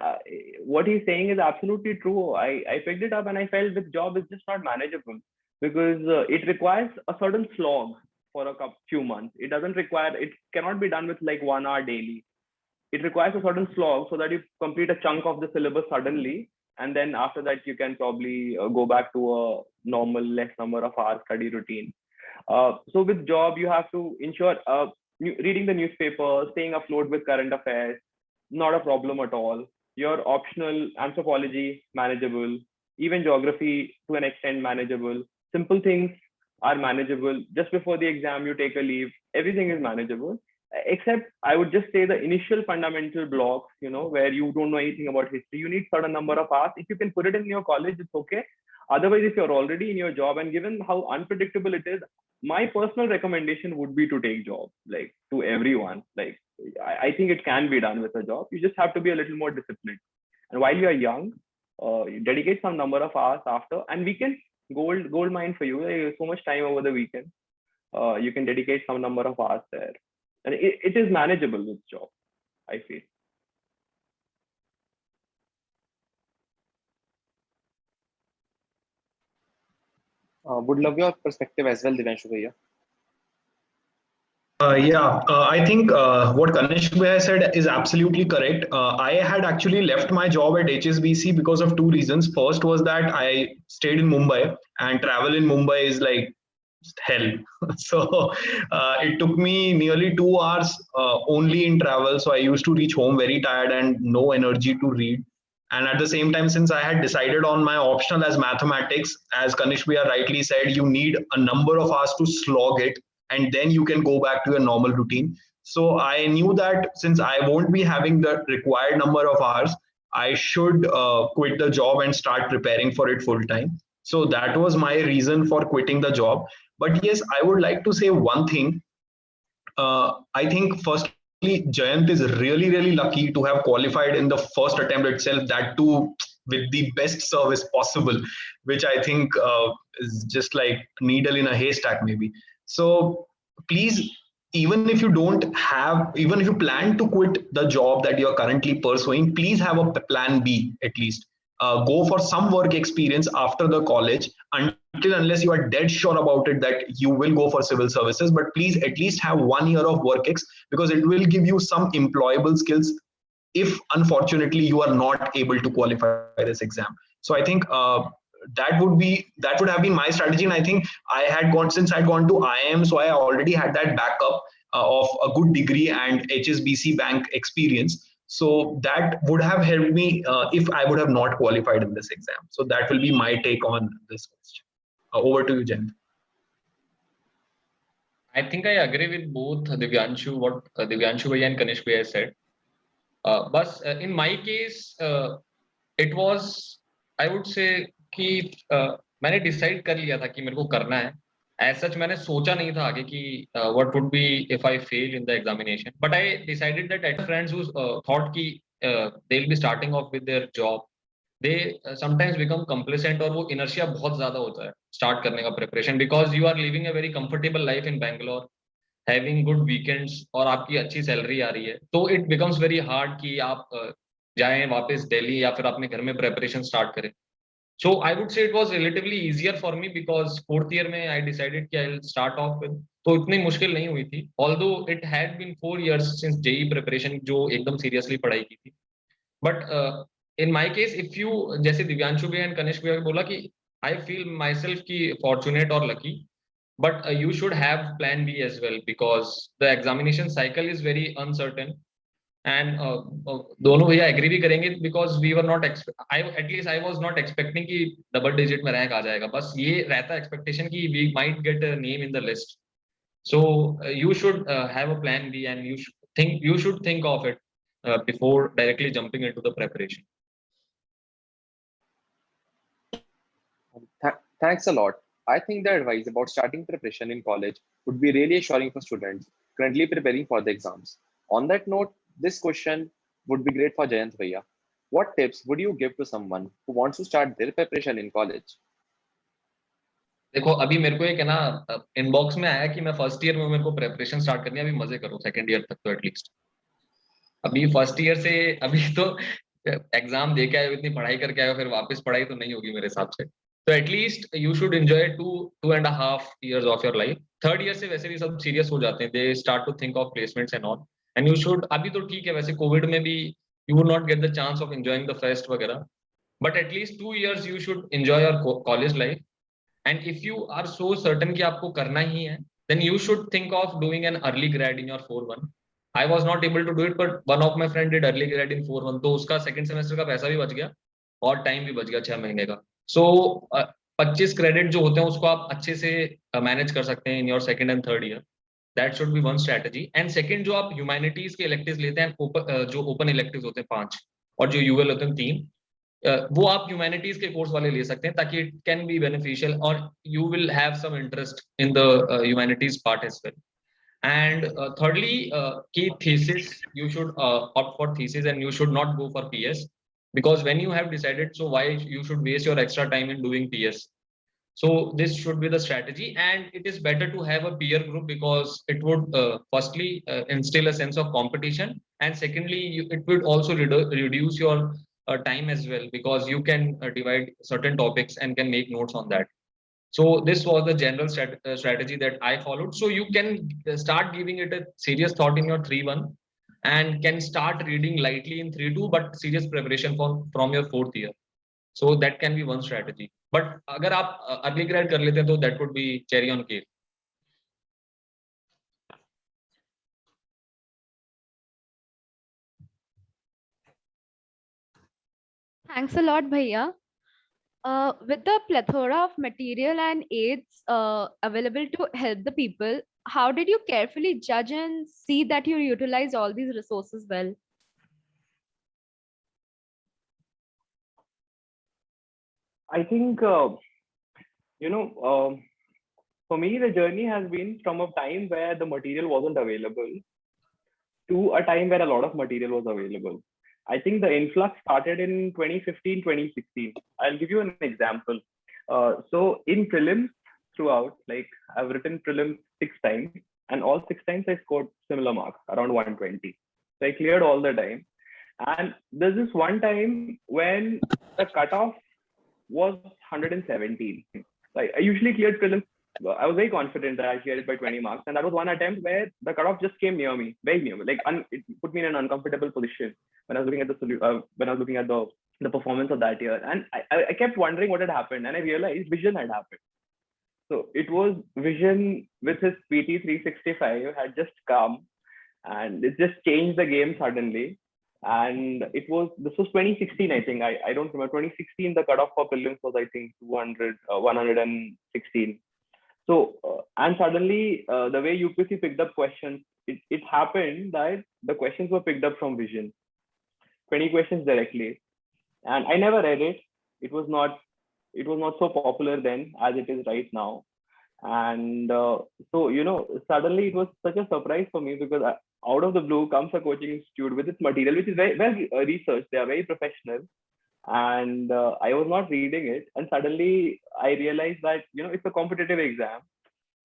what he's saying is absolutely true. I picked it up and I felt this job is just not manageable because it requires a certain slog for a few months. It cannot be done with like 1 hour daily. It requires a certain slog so that you complete a chunk of the syllabus suddenly. And then after that, you can probably go back to a normal less number of hours study routine. So with job, you have to ensure reading the newspaper, staying afloat with current affairs, not a problem at all. Your optional anthropology, manageable. Even geography, to an extent, manageable. Simple things are manageable. Just before the exam, you take a leave. Everything is manageable. Except I would just say the initial fundamental blocks, where you don't know anything about history, you need certain number of hours. If you can put it in your college, it's okay. Otherwise, if you're already in your job and given how unpredictable it is, my personal recommendation would be to take job, like to everyone. Like I think it can be done with a job. You just have to be a little more disciplined. And while you are young, you dedicate some number of hours after, and weekends, gold mine for you. There's so much time over the weekend. You can dedicate some number of hours there. And it is manageable with job, I feel. Would love your perspective as well, Divyanshu Bhaiya. I think what Kanishk Bhaiya said is absolutely correct. I had actually left my job at HSBC because of 2 reasons. First was that I stayed in Mumbai, and travel in Mumbai is like hell. So it took me nearly 2 hours only in travel. So I used to reach home very tired and no energy to read. And at the same time, since I had decided on my optional as mathematics, as Kanishk Bhaiya rightly said, you need a number of hours to slog it, and then you can go back to your normal routine. So I knew that since I won't be having the required number of hours, I should quit the job and start preparing for it full time. So that was my reason for quitting the job. But yes, I would like to say one thing. I think firstly, Jayant is really, really lucky to have qualified in the first attempt itself, that too with the best service possible, which I think is just like needle in a haystack maybe. So please, even if you plan to quit the job that you're currently pursuing, please have a plan B at least. Go for some work experience after the college, unless you are dead sure about it that you will go for civil services, but please at least have 1 year of work because it will give you some employable skills if unfortunately you are not able to qualify this exam. So I think that would have been my strategy. And I think since I'd gone to IIM, so I already had that backup. of a good degree and HSBC Bank experience. So that would have helped me if I would have not qualified in this exam. So that will be my take on this question. Over to you, Jen. I think I agree with both Divyanshu, what Divyanshu Bhaiya and Kanish Bhaiya said. But in my case, it was, I would say कि मैंने decide कर लिया था कि मेरे को करना है. As such, मैंने सोचा नहीं था आगे कि what would be if I fail in the examination. But I decided that at friends who thought कि they'll be starting off with their job, they sometimes become complacent और वो inertia बहुत ज़्यादा होता है start करने का preparation, because you are living a very comfortable life in Bangalore, having good weekends और आपकी अच्छी सैलरी आ रही है, तो it becomes very hard कि आप जाएं वापस दिल्ली या फिर अपने घर में preparation start करें. So I would say it was relatively easier for me because fourth year में I decided कि I'll start off with, तो इतनी मुश्किल नहीं हुई थी. Although it had been 4 years since JEE preparation जो एकदम seriously पढ़ाई की थी. But in my case, if you, जैसे दिव्यांशु भैया and कनिष्क भैया बोला कि I feel myself कि fortunate or lucky, but you should have plan B as well because the examination cycle is very uncertain. And दोनों भैया एग्री भी करेंगे because we were not at least I was not expecting कि double digit में rank आ जाएगा. बस ये रहता expectation कि we might get a name in the list. So you should have a plan B and you should think of it before directly jumping into the preparation. Thanks a lot. I think the advice about starting preparation in college would be really assuring for students currently preparing for the exams. On that note, this question would be great for Jayant Bhaiya. What tips would you give to someone who wants to start their preparation in college? देखो अभी मेरे को एक है ना inbox में आया कि मैं फर्स्ट ईयर में मेरे को प्रेपरेशन स्टार्ट करनी है, अभी मजे करो सेकंड ईयर तक तो एटलीस्ट. अभी फर्स्ट ईयर से अभी तो एग्जाम दे के आए, इतनी पढ़ाई करके आए, फिर वापस पढ़ाई तो नहीं होगी मेरे हिसाब से. तो at least you should enjoy 2.5 years of your life. Third year से वैसे भी सब सीरियस हो जाते हैं, they start to think of placements and all. And you should, अभी तो ठीक है वैसे कोविड में भी you would not get the chance of enjoying the fest वगैरह, but at least 2 years you should enjoy your college life. And if you are so certain कि आपको करना ही है, then you should think of doing an early grad in your 4-1. I was not able to do it, but one of my friend did early grad in 4-1, तो उसका second semester का पैसा भी बच गया और टाइम भी बच गया 6 महीने का. So 25 क्रेडिट जो होते हैं उसको आप अच्छे से मैनेज कर सकते हैं in your second and third year. That should be one strategy. And second, जो आप ह्यूमैनिटीज के electives लेते हैं, जो ओपन electives होते हैं 5 और जो यूएल होते हैं 3, वो आप ह्यूमैनिटीज के कोर्स वाले ले सकते हैं ताकि इट कैन बी बेनिफिशियल और you will have some interest in the humanities part as well. And thirdly, की thesis, you should opt for thesis and you should not go for PS, because when you have decided, so why you should waste your extra time in doing PS? So this should be the strategy, and it is better to have a peer group because it would firstly instill a sense of competition, and secondly it would also reduce your time as well, because you can divide certain topics and can make notes on that. So this was the general strategy that I followed. So you can start giving it a serious thought in your 3-1 and can start reading lightly in 3-2, but serious preparation from your 4th year. So that can be one strategy. But अगर आप early grad कर लेते हैं तो that would be cherry on cake. Thanks a lot, Bhaiya. With the plethora of material and aids available to help the people, how did you carefully judge and see that you utilize all these resources well? I think, for me, the journey has been from a time where the material wasn't available to a time where a lot of material was available. I think the influx started in 2015, 2016. I'll give you an example. So in prelims throughout, like I've written prelims 6 times, and all 6 times I scored similar marks, around 120. So I cleared all the time. And there's this one time when the cutoff was 117. Like I usually cleared prelims. I was very confident that I cleared it by 20 marks. And that was one attempt where the cutoff just came near me, very near me. Like it put me in an uncomfortable position when I was looking at the performance of that year. And I kept wondering what had happened. And I realized vision had happened. So it was Vision with his PT 365 had just come, and it just changed the game suddenly. And this was 2016, I think. I don't remember. 2016, the cutoff for prelims was, I think, 116. So, and suddenly the way UPSC picked up questions, it happened that the questions were picked up from Vision, 20 questions directly. And I never read it. It was not so popular then as it is right now. And so, suddenly it was such a surprise for me, because out of the blue comes a coaching institute with its material, which is very well researched. They are very professional. And I was not reading it. And suddenly I realized that, it's a competitive exam.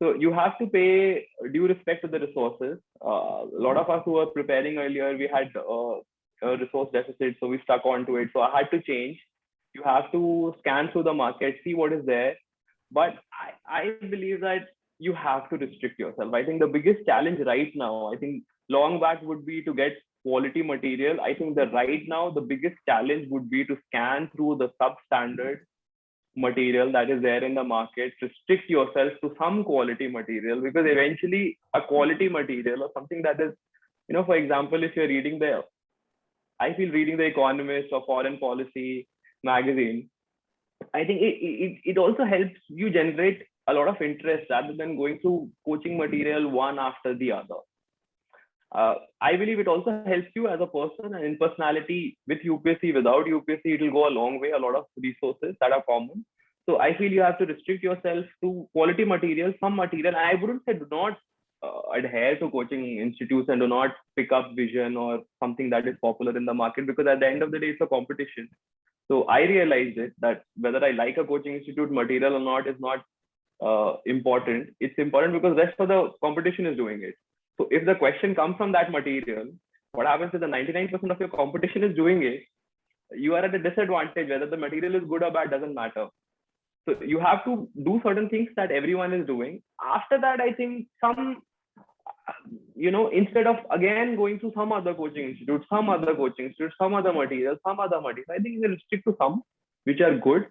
So you have to pay due respect to the resources. A lot of us who were preparing earlier, we had a resource deficit, so we stuck onto it. So I had to change. You have to scan through the market, see what is there. But I believe that you have to restrict yourself. I think the biggest challenge right now, I think long back would be to get quality material. I think that right now the biggest challenge would be to scan through the substandard material that is there in the market, restrict yourself to some quality material, because eventually a quality material or something that is, for example, if you're reading I feel reading The Economist or Foreign Policy magazine, I think it also helps you generate a lot of interest rather than going through coaching material one after the other. I believe it also helps you as a person and in personality. With UPSC, without UPSC, it will go a long way, a lot of resources that are common. So I feel you have to restrict yourself to quality material, some material. And I wouldn't say do not adhere to coaching institutes and do not pick up Vision or something that is popular in the market, because at the end of the day, it's a competition. So I realized it that whether I like a coaching institute material or not is not important. It's important because rest of the competition is doing it. So if the question comes from that material, what happens is the 99% of your competition is doing it. You are at a disadvantage. Whether the material is good or bad doesn't matter. So you have to do certain things that everyone is doing. After that, I think instead of again going to some other coaching institute, some other material, I think you can restrict to some which are good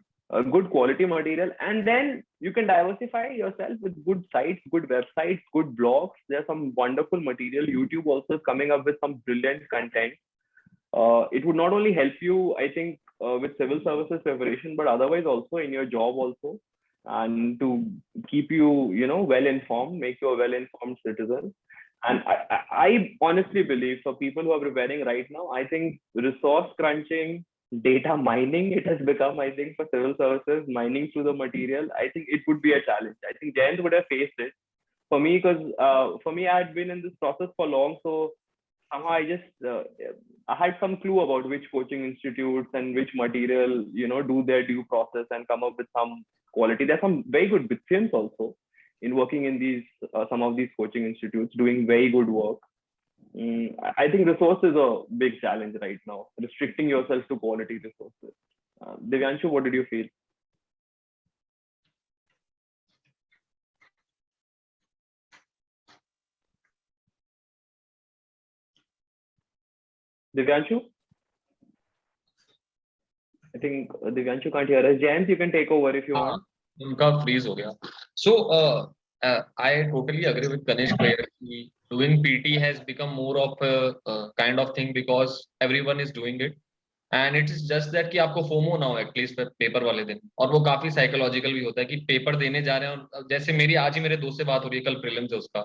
quality material, and then you can diversify yourself with good sites, good websites, good blogs. There's some wonderful material. YouTube also is coming up with some brilliant content. It would not only help you, I think, with civil services preparation, but otherwise also in your job also, and to keep you, well informed, make you a well informed citizen. And I honestly believe for people who are preparing right now, I think resource crunching, data mining, it has become, I think, for civil services, mining through the material, I think it would be a challenge. I think Jayant would have faced it. For me, because I had been in this process for long, so somehow I had some clue about which coaching institutes and which material, do their due process and come up with some quality. There's some very good Bithyans also in working in these some of these coaching institutes, doing very good work. I think resource is a big challenge right now, restricting yourself to quality resources. Divyanshu, what did you feel? Divyanshu? I think Divyanshu can't hear us. James, you can take over if you want. Unka freeze ho gaya. So I totally agree with Ganesh here. Doing PT has become more of a kind of thing because everyone is doing it. And it is just that कि आपको FOMO ना हो at least paper वाले दिन, और वो काफी psychological भी होता है कि पेपर देने जा रहे हैं, और जैसे आज ही मेरे दोस्त से बात हो रही है, कल प्रीलिम्स है उसका.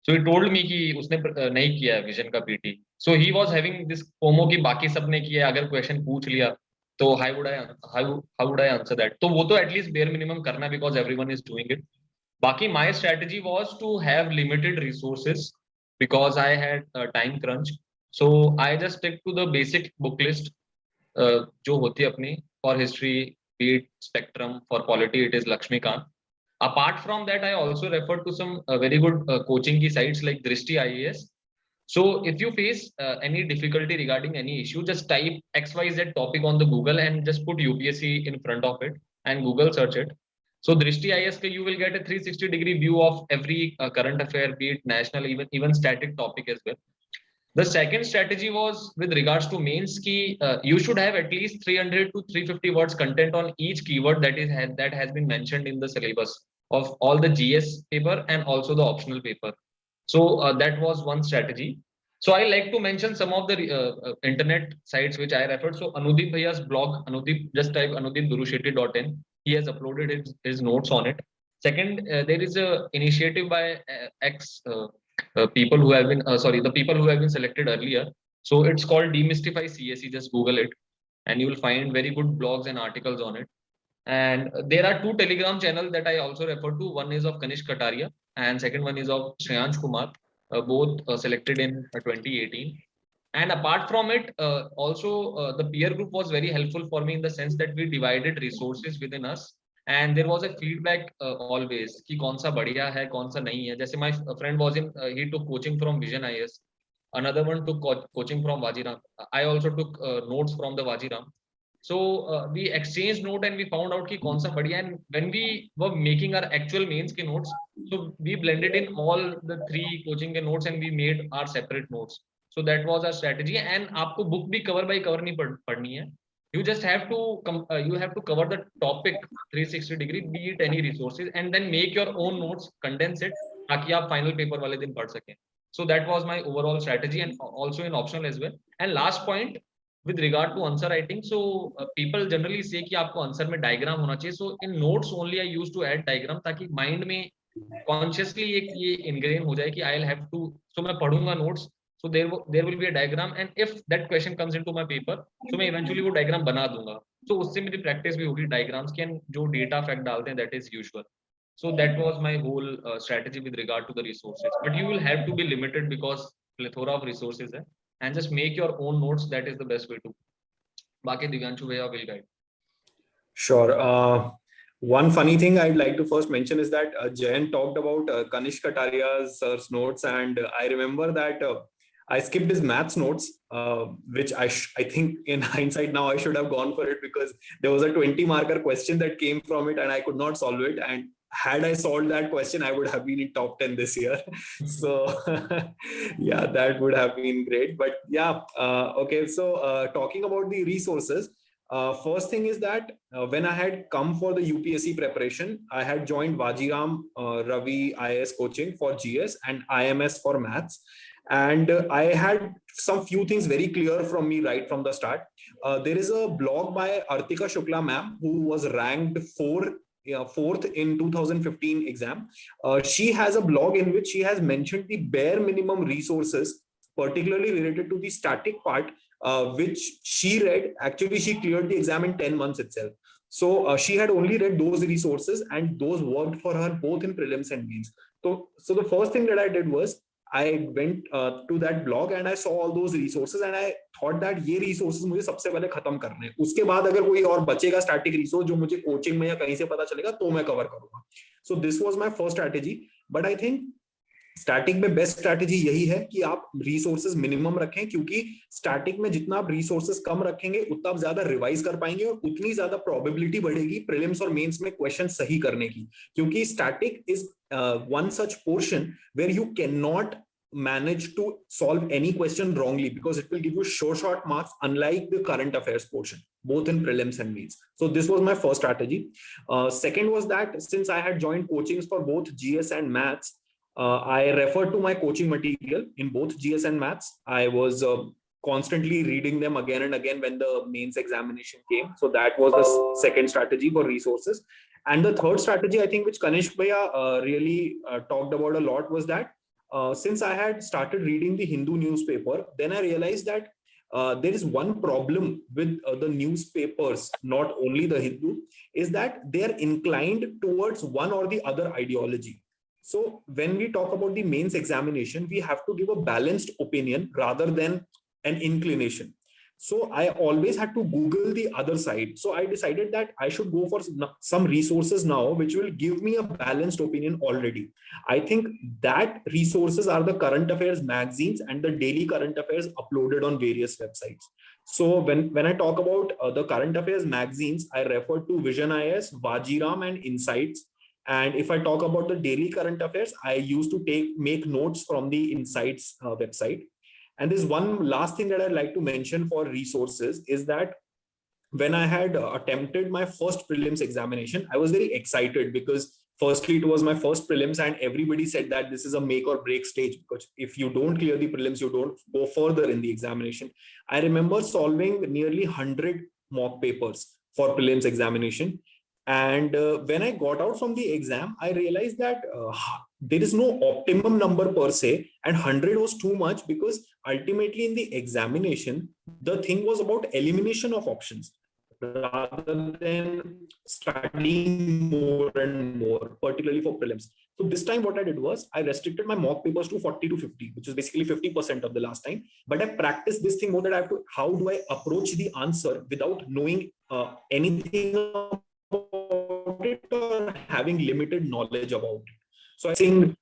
So he told me कि उसने नहीं किया है विजन का PT. So he was having this FOMO कि बाकी सबने किया, अगर क्वेश्चन पूछ लिया तो how would I answer that? तो वो तो एटलीस्ट बेयर मिनिमम करना, because everyone is doing it. Baki, my strategy was to have limited resources because I had a time crunch. So I just stick to the basic book list. जो होती है अपनी, for history, be it Spectrum, for polity it is Lakshmikant. Apart from that, I also refer to some very good coaching ki sites like Drishti IAS. So if you face any difficulty regarding any issue, just type XYZ topic on the Google and just put UPSC in front of it and Google search it. So Drishti IAS, you will get a 360-degree view of every current affair, be it national, even static topic as well. The second strategy was with regards to mains ki you should have at least 300 to 350 words content on each keyword that has been mentioned in the syllabus. of all the GS paper and also the optional paper. So that was one strategy. So I like to mention some of the internet sites which I referred. So Anudeep Bhaiya's blog, Anudeep, just type anudeepdurushetty.in. He has uploaded his notes on it. Second, there is a initiative by people who have been, the people who have been selected earlier. So it's called Demystify CSE. Just Google it, and you will find very good blogs and articles on it. And there are two Telegram channels that I also refer to. One is of Kanish Kataria, and second one is of Shreyansh Kumar, both selected in 2018. And apart from it, also the peer group was very helpful for me in the sense that we divided resources within us, and there was a feedback always कि कौन सा बढ़िया है, कौन सा नहीं है. जैसे my friend was in, he took coaching from Vision IS. Another one took coaching from Vajiram. I also took notes from the Vajiram. So we exchanged note and we found out ki kaun sa badhiya. And when we were making our actual mains ke notes, so we blended in all the three coaching ke notes and we made our separate notes. So that was our strategy. And aapko book bhi cover by cover nahi padhni hai. You just have to cover the topic 360 degree, be it any resources, and then make your own notes, condense it, ताकि आप final paper वाले दिन पढ़ सकें. So that was my overall strategy, and also in optional as well. And last point, with regard to answer writing, so people generally say कि आपको answer में diagram होना चाहिए. So in notes only I used to add diagram ताकि mind में consciously एक ये ingrain हो जाए कि I'll have to, so मैं पढ़ूंगा notes, so there will be a diagram, and if that question comes into my paper, so मैं eventually वो diagram बना दूंगा. So उससे मेरी practice भी होगी diagrams की, and जो data fact डालते हैं that is usual. So that was my whole strategy with regard to the resources. But you will have to be limited because plethora of resources hai, and just make your own notes. That is the best way to. Baki Divyanshu Bhaiya will guide. Sure. One funny thing I'd like to first mention is that Jayan talked about Kanish Kataria's notes, and I remember that I skipped his maths notes, which I think in hindsight now I should have gone for it, because there was a 20 marker question that came from it and I could not solve it. And had I solved that question, I would have been in top 10 this year. So yeah, that would have been great. But yeah, okay. So talking about the resources, first thing is that when I had come for the UPSC preparation, I had joined Vajiram Ravi IS coaching for GS and IMS for maths. And I had some few things very clear from me right from the start. There is a blog by Artika Shukla ma'am, who was ranked fourth in 2015 exam. She has a blog in which she has mentioned the bare minimum resources, particularly related to the static part, which she read. Actually, she cleared the exam in 10 months itself. So she had only read those resources, and those worked for her both in prelims and mains. So the first thing that I did was I went to that blog and I saw all those resources, and I thought that ये resources मुझे सबसे पहले खत्म करने हैं. उसके बाद अगर कोई और बचेगा static resource जो मुझे coaching में या कहीं से पता चलेगा तो मैं cover करूंगा. So this was my first strategy. But I think static में बेस्ट स्ट्रैटेजी यही है कि आप रिसोर्सेज मिनिमम रखें, क्योंकि स्टैटिक में जितना आप रिसोर्सेज कम रखेंगे उतना आप ज्यादा रिवाइज कर पाएंगे और उतनी ज्यादा प्रोबेबिलिटी बढ़ेगी प्रीलिम्स और मेंस में क्वेश्चन सही करने की. क्योंकि static is one such portion where you can not manage to solve any question wrongly, because it will give you short marks, unlike the current affairs portion, both in prelims and mains. So this was my first strategy. Second was that since I had joined coachings for both GS and maths, I referred to my coaching material in both GS and maths. I was constantly reading them again and again when the mains examination came. So that was the second strategy for resources. And the third strategy, I think, which Kanish Bhaiya really talked about a lot, was that since I had started reading the Hindu newspaper, then I realized that there is one problem with the newspapers, not only the Hindu, is that they are inclined towards one or the other ideology. So when we talk about the mains examination, we have to give a balanced opinion rather than an inclination. So I always had to Google the other side. So I decided that I should go for some resources now, which will give me a balanced opinion already. I think that resources are the current affairs magazines and the daily current affairs uploaded on various websites. So when I talk about the current affairs magazines, I refer to Vision IS, Vajiram, and Insights. And if I talk about the daily current affairs, I used to make notes from the Insights website. And there's one last thing that I'd like to mention for resources is that when I had attempted my first prelims examination, I was very excited because Firstly, it was my first prelims, and everybody said that this is a make or break stage, because if you don't clear the prelims, you don't go further in the examination. I remember solving nearly 100 mock papers for prelims examination. And when I got out from the exam, I realized that there is no optimum number per se, and 100 was too much, because ultimately in the examination, the thing was about elimination of options rather than studying more and more, particularly for prelims. So this time what I did was I restricted my mock papers to 40 to 50, which is basically 50% of the last time. But I practiced this thing more, that I have to, how do I approach the answer without knowing anything about it or having limited knowledge about it. So I think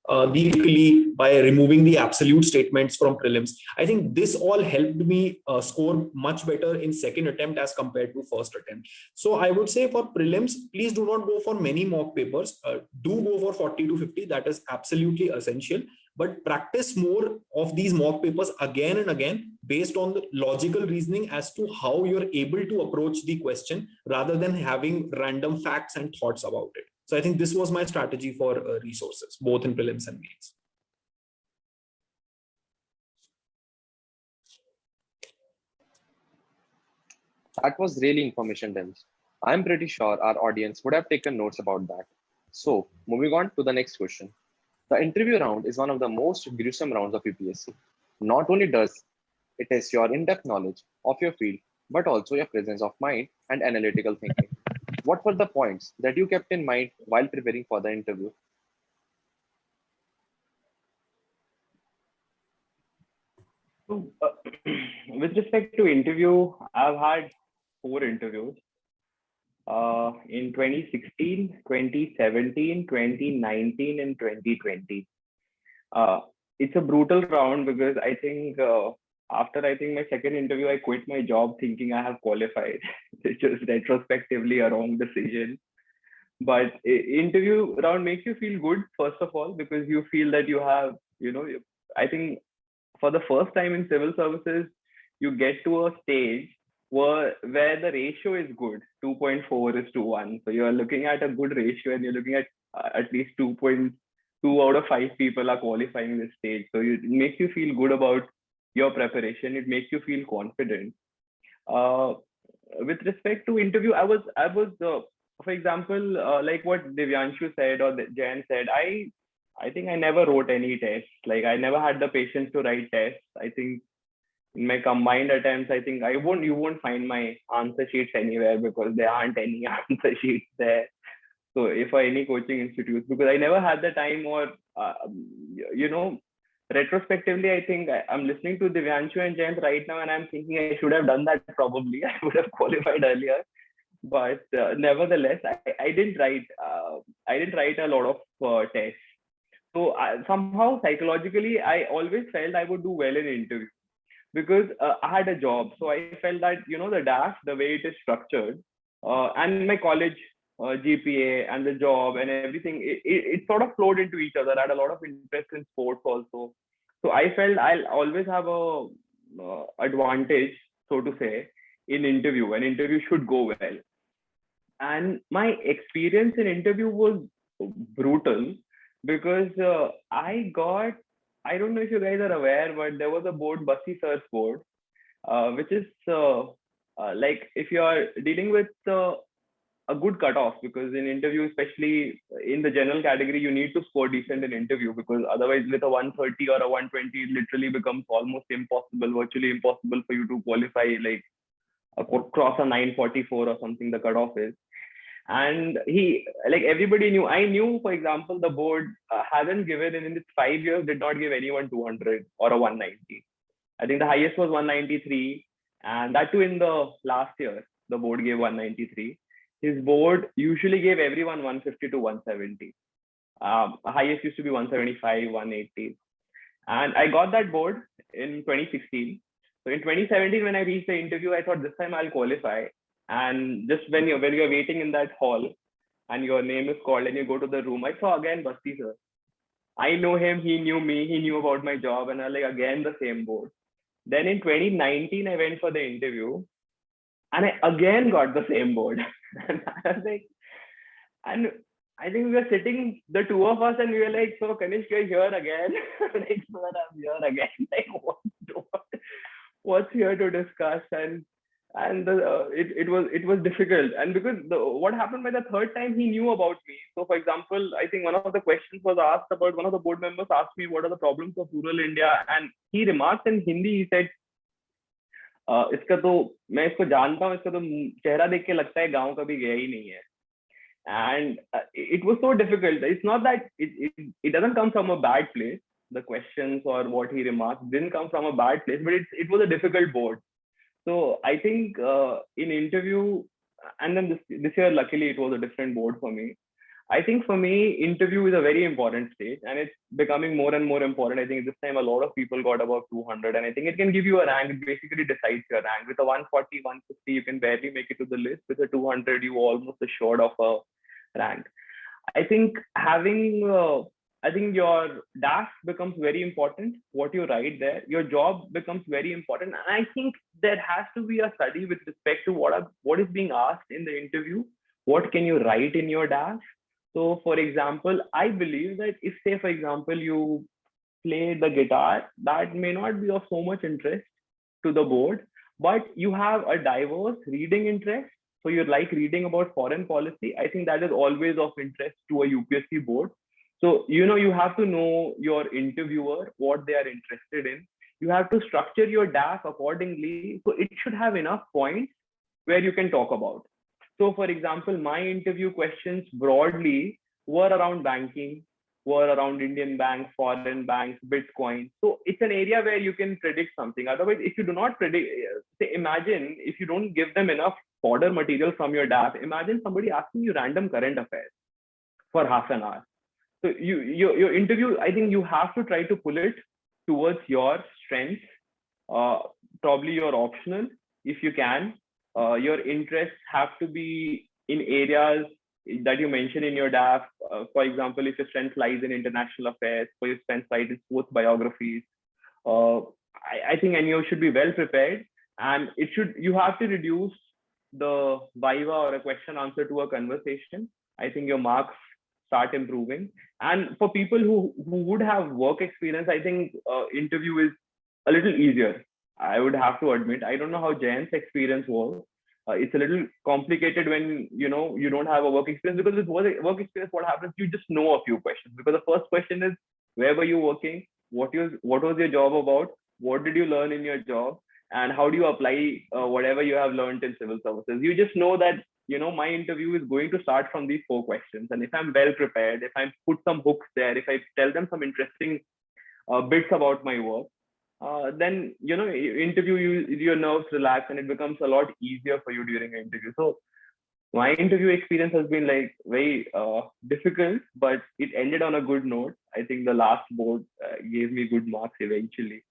by removing the absolute statements from prelims, I think this all helped me score much better in second attempt as compared to first attempt. So I would say for prelims, please do not go for many mock papers. Do go for 40 to 50. That is absolutely essential. But practice more of these mock papers again and again, based on the logical reasoning as to how you're able to approach the question, rather than having random facts and thoughts about it. So I think this was my strategy for resources, both in prelims and mains. That was really information dense. I'm pretty sure our audience would have taken notes about that. So, moving on to the next question. The interview round is one of the most gruesome rounds of UPSC. Not only does it test your in-depth knowledge of your field, but also your presence of mind and analytical thinking. What were the points that you kept in mind while preparing for the interview? So, with respect to interview, I've had 4 interviews in 2016, 2017, 2019, and 2020. It's a brutal round because I think after my second interview, I quit my job thinking I have qualified, which is retrospectively a wrong decision. But interview round makes you feel good, first of all, because you feel that you have, I think for the first time in civil services, you get to a stage where the ratio is good, 2.4:1. So you're looking at a good ratio, and you're looking at least 2.2 out of 5 people are qualifying this stage. So it makes you feel good about your preparation. It makes you feel confident. With respect to interview, I was for example, like what Divyanshu said or Jan said, I think I never wrote any tests. Like I never had the patience to write tests. I think in my combined attempts, I think you won't find my answer sheets anywhere, because there aren't any answer sheets there. So if for any coaching institutes, because I never had the time, or retrospectively, I think I'm listening to Divyanshu and Jayant right now, and I'm thinking I should have done that probably. I would have qualified earlier. But nevertheless, I didn't write. I didn't write a lot of tests. So somehow psychologically, I always felt I would do well in interview, because I had a job. So I felt that the DAF, the way it is structured, and my college GPA and the job and everything, it sort of flowed into each other. I had a lot of interest in sports also. So I felt I'll always have a advantage, so to say, in interview. An interview should go well. And my experience in interview was brutal, because I don't know if you guys are aware, but there was a board, Bussy Sir's board, which is like if you are dealing with a good cutoff, because in interview, especially in the general category, you need to score decent in interview, because otherwise with a 130 or a 120, it literally becomes almost impossible, virtually impossible for you to qualify, like cross a 944 or something the cutoff is. And everybody knew, I knew, for example, the board hasn't given, in its 5 years, did not give anyone 200 or a 190. I think the highest was 193. And that too in the last year, the board gave 193. His board usually gave everyone 150 to 170. Highest used to be 175, 180. And I got that board in 2016. So in 2017, when I reached the interview, I thought this time I'll qualify. And just when you're waiting in that hall and your name is called and you go to the room, I saw again Basti sir. I know him, he knew me, he knew about my job, and I was like, again the same board. Then in 2019, I went for the interview and I again got the same board. And I was like, and I think we were sitting, the two of us, and we were like, so Kanishk, you're here again. Like, sir, I'm here again. Like, what's here to discuss? It was difficult. And because what happened by the third time, he knew about me. So for example, I think one of the questions was asked about, one of the board members asked me, what are the problems of rural India? And he remarked in Hindi, he said, इसका तो मैं इसको जानता हूँ, इसका तो चेहरा देख के लगता है गांव कभी गया ही नहीं है. And it was so difficult. It's not that it doesn't come from a bad place. The questions or what he remarked didn't come from a bad place, but it was a difficult board. So I think in interview, and then this year, luckily, it was a different board for me. I think for me, interview is a very important stage, and it's becoming more and more important. I think this time a lot of people got about 200, and I think it can give you a rank. It basically decides your rank. With a 140, 150, you can barely make it to the list. With a 200, you almost assured of a rank. I think I think your dash becomes very important. What you write there, your job becomes very important. And I think there has to be a study with respect to what is being asked in the interview. What can you write in your dash? So for example, I believe that if, say, for example, you play the guitar, that may not be of so much interest to the board, but you have a diverse reading interest. So you like reading about foreign policy. I think that is always of interest to a UPSC board. So, you have to know your interviewer, what they are interested in. You have to structure your DAF accordingly. So it should have enough points where you can talk about. So for example, my interview questions broadly were around banking, were around Indian banks, foreign banks, Bitcoin. So it's an area where you can predict something. Otherwise, if you do not predict, say, imagine if you don't give them enough fodder material from your DAF, imagine somebody asking you random current affairs for half an hour. So your interview, I think you have to try to pull it towards your strengths. Probably you're optional if you can. Your interests have to be in areas that you mention in your DAF. For example, if your strength lies in international affairs, or your strength lies in sports biographies, I think, and you should be well prepared. And you have to reduce the viva or a question answer to a conversation. I think your marks start improving. And for people who would have work experience, I think interview is a little easier. I would have to admit. I don't know how Jayant's experience was. It's a little complicated when you don't have a work experience, because with work experience, what happens? You just know a few questions, because the first question is, where were you working? What was your job about? What did you learn in your job? And how do you apply whatever you have learned in civil services? You just know that my interview is going to start from these 4 questions. And if I'm well prepared, if I put some hooks there, if I tell them some interesting bits about my work, then interview, your nerves relax, and it becomes a lot easier for you during an interview. So my interview experience has been like very difficult, but it ended on a good note. I think the last board gave me good marks eventually.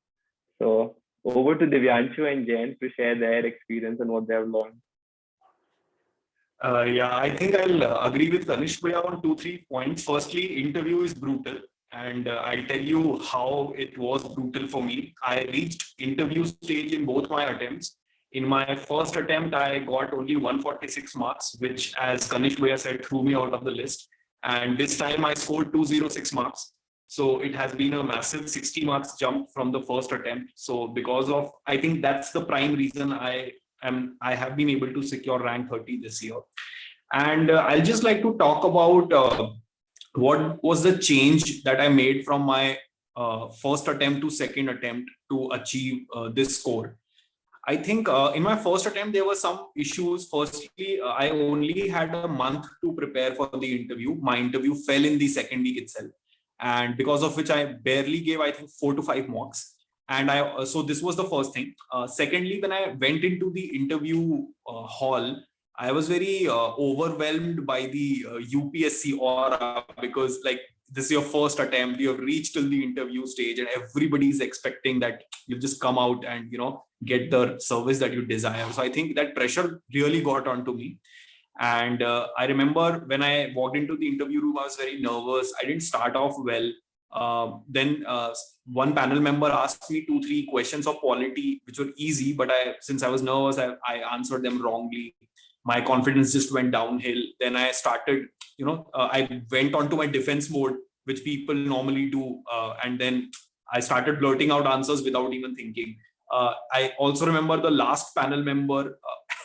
So over to Divyanshu and Jayant to share their experience and what they have learned. Yeah, I think I'll agree with Kanishk on 2-3 points. Firstly, interview is brutal. And I'll tell you how it was brutal for me. I reached interview stage in both my attempts. In my first attempt, I got only 146 marks, which, as Kanishk said, threw me out of the list. And this time I scored 206 marks. So it has been a massive 60 marks jump from the first attempt. So because of, I think that's the prime reason I have been able to secure rank 30 this year. And I'll just like to talk about what was the change that I made from my first attempt to second attempt to achieve this score. I think in my first attempt, there were some issues. Firstly, I only had a month to prepare for the interview. My interview fell in the second week itself. And because of which I barely gave, I think, 4 to 5 mocks. And so this was the first thing. Secondly, when I went into the interview hall, I was very overwhelmed by the UPSC aura, because like this is your first attempt, you have reached till the interview stage, and everybody is expecting that you just come out and get the service that you desire. So I think that pressure really got onto me. And I remember when I walked into the interview room, I was very nervous. I didn't start off well. Then one panel member asked me 2-3 questions of polity, which were easy, but since I was nervous, I answered them wrongly. my confidence just went downhill. Then I started, I went onto my defense mode, which people normally do. And then I started blurting out answers without even thinking. I also remember the last panel member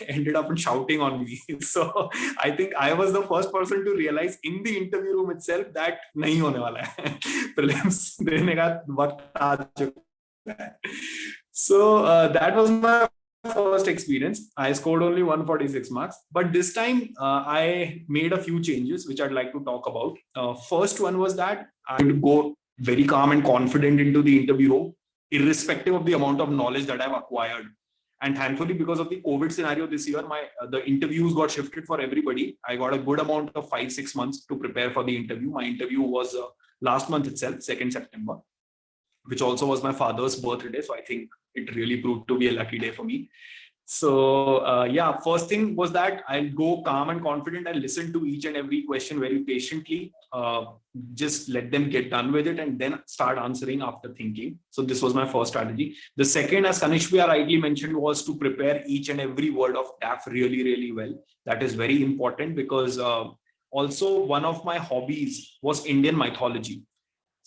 ended up shouting on me. So I think I was the first person to realize in the interview room itself that nahi hone wala hai. Prelims dene ka waqt aa chuka hai. So that was my first experience. I scored only 146 marks, but this time I made a few changes which I'd like to talk about. First one was that I would go very calm and confident into the interview room, irrespective of the amount of knowledge that I've acquired. And thankfully, because of the COVID scenario this year, the interviews got shifted for everybody. I got a good amount of 5-6 months to prepare for the interview. My interview was last month itself, 2nd September, which also was my father's birthday. So I think it really proved to be a lucky day for me. So yeah, first thing was that I'll go calm and confident and listen to each and every question very patiently. Just let them get done with it and then start answering after thinking. So this was my first strategy. The second, as Kanish Bhaiya rightly mentioned, was to prepare each and every word of DAF really, really well. That is very important because also one of my hobbies was Indian mythology.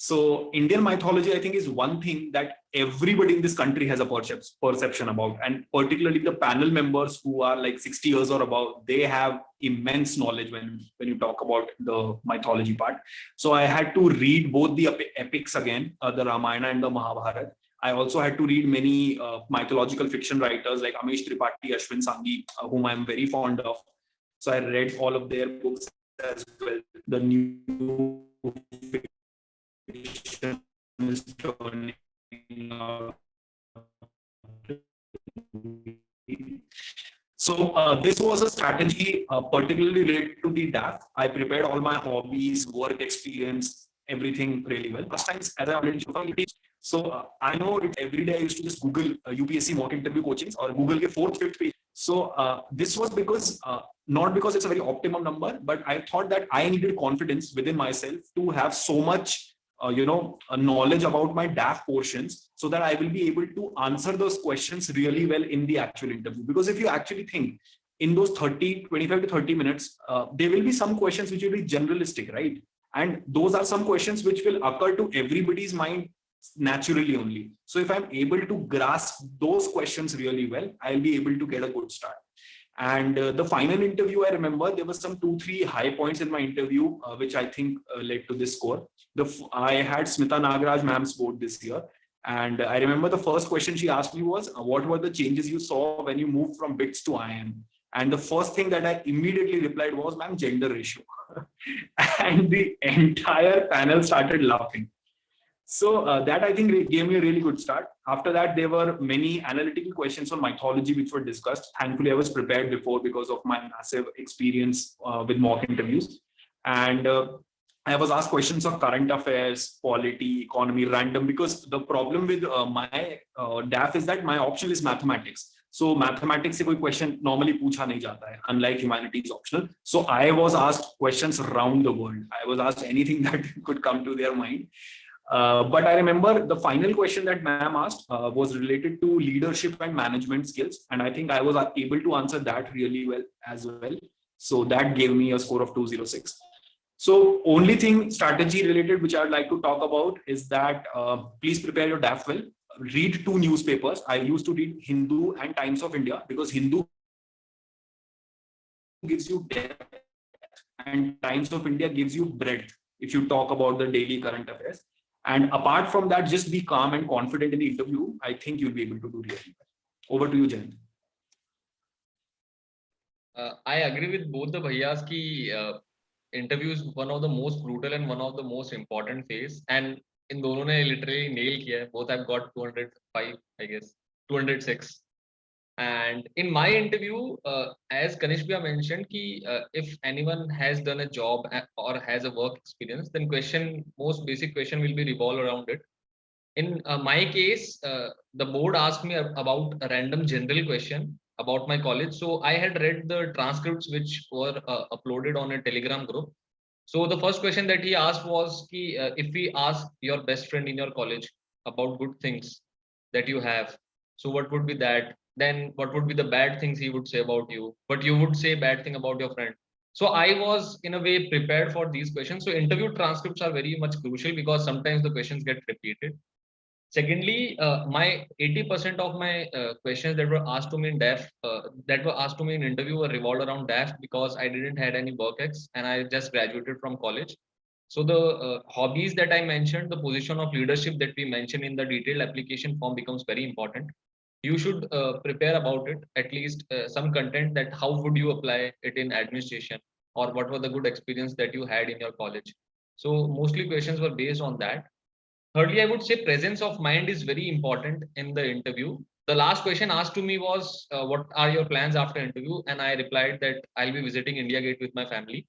So Indian mythology, I think, is one thing that everybody in this country has a perception about, and particularly the panel members who are like 60 years or above, they have immense knowledge when you talk about the mythology part. So I had to read both the epics again, the Ramayana and the Mahabharata. I also had to read many mythological fiction writers like Amish Tripathi, Ashwin Sanghi, whom I'm very fond of. So I read all of their books as well. The new is turning out. So this was a strategy particularly related to the DAF. I prepared all my hobbies, work experience, everything really well. First times, as I already showed, so I know it every day I used to just Google UPSC mock interview coachings or Google ke 4th, 5th page. So this was because, not because it's a very optimum number, but I thought that I needed confidence within myself to have so much knowledge about my DAF portions so that I will be able to answer those questions really well in the actual interview. Because if you actually think in those 25 to 30 minutes, there will be some questions which will be generalistic, right? And those are some questions which will occur to everybody's mind naturally only. So if I'm able to grasp those questions really well, I'll be able to get a good start. And the final interview, I remember there was some 2-3 high points in my interview, which I think led to this score. I had Smita Nagaraj ma'am's board this year. And I remember the first question she asked me was, what were the changes you saw when you moved from bits to IM? And the first thing that I immediately replied was, ma'am, gender ratio. And the entire panel started laughing. So that I think gave me a really good start. After that, there were many analytical questions on mythology which were discussed. Thankfully, I was prepared before because of my massive experience with mock interviews. And I was asked questions of current affairs, polity, economy, random, because the problem with my DAF is that my option is mathematics. So mathematics se koi question normally पूछा नहीं जाता hai, unlike humanities optional. So I was asked questions around the world. I was asked anything that could come to their mind. But I remember the final question that ma'am asked was related to leadership and management skills. And I think I was able to answer that really well as well. So that gave me a score of 206. So only thing strategy related which I would like to talk about is that please prepare your DAF well. Read 2 newspapers. I used to read Hindu and Times of India because Hindu gives you depth and Times of India gives you breadth if you talk about the daily current affairs. And apart from that, just be calm and confident in the interview. I think you'll be able to do really well. Over to you, Jayant. I agree with both the bhaiyas ki interview is one of the most brutal and one of the most important phase. And in dono ne literally nail kiya hai. Both have got 205, I guess, 206. And in my interview, as Kanish Bhaiya mentioned, ki, if anyone has done a job or has a work experience, then most basic question will be revolve around it. In my case, the board asked me about a random general question about my college. So I had read the transcripts which were uploaded on a Telegram group. So the first question that he asked was, ki, if we ask your best friend in your college about good things that you have, so what would be that? then what would be the bad things he would say about you, but you would say bad thing about your friend. So I was in a way prepared for these questions. So interview transcripts are very much crucial because sometimes the questions get repeated. Secondly, my 80% of my questions that were asked to me in DEF, that were asked to me in interview were revolved around DEF because I didn't had any work ex and I just graduated from college. So the hobbies that I mentioned, the position of leadership that we mentioned in the detailed application form becomes very important. You should prepare about it, at least some content that how would you apply it in administration or what were the good experience that you had in your college. So mostly questions were based on that. Thirdly, I would say presence of mind is very important in the interview. The last question asked to me was, what are your plans after interview? And I replied that I'll be visiting India Gate with my family.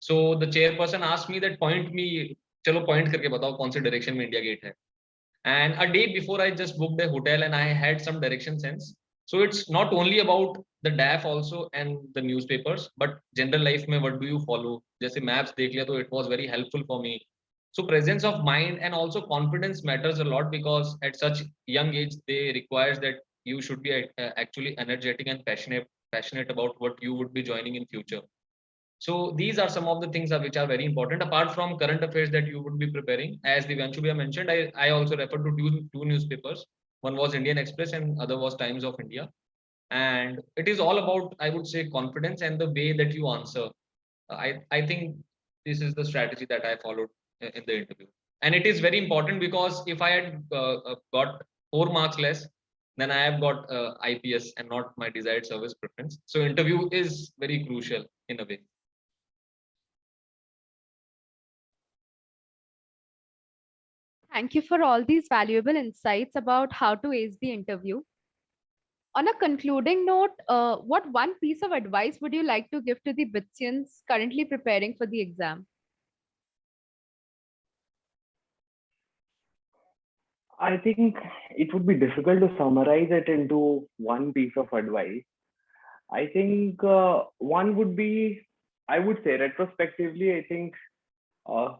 So the chairperson asked me that point me, चलो point करके बताओ कौन से direction में India Gate है. And a day before, I just booked a hotel and I had some direction sense. So it's not only about the DAF also and the newspapers, but general life में what do you follow? जैसे maps देख लिया तो it was very helpful for me. So presence of mind and also confidence matters a lot because at such young age they requires that you should be actually energetic and passionate about what you would be joining in future. So these are some of the things which are very important apart from current affairs that you would be preparing. As Divyanshu Bhaiya mentioned, I also referred to two newspapers. One was Indian Express and other was Times of India. And it is all about, I would say, confidence and the way that you answer. I think this is the strategy that I followed in the interview. And it is very important because if I had got 4 marks less, then I have got IPS and not my desired service preference. So interview is very crucial in a way. Thank you for all these valuable insights about how to ace the interview. On a concluding note, what one piece of advice would you like to give to the BITSians currently preparing for the exam? I think it would be difficult to summarize it into one piece of advice. I think one would be, I would say retrospectively, I think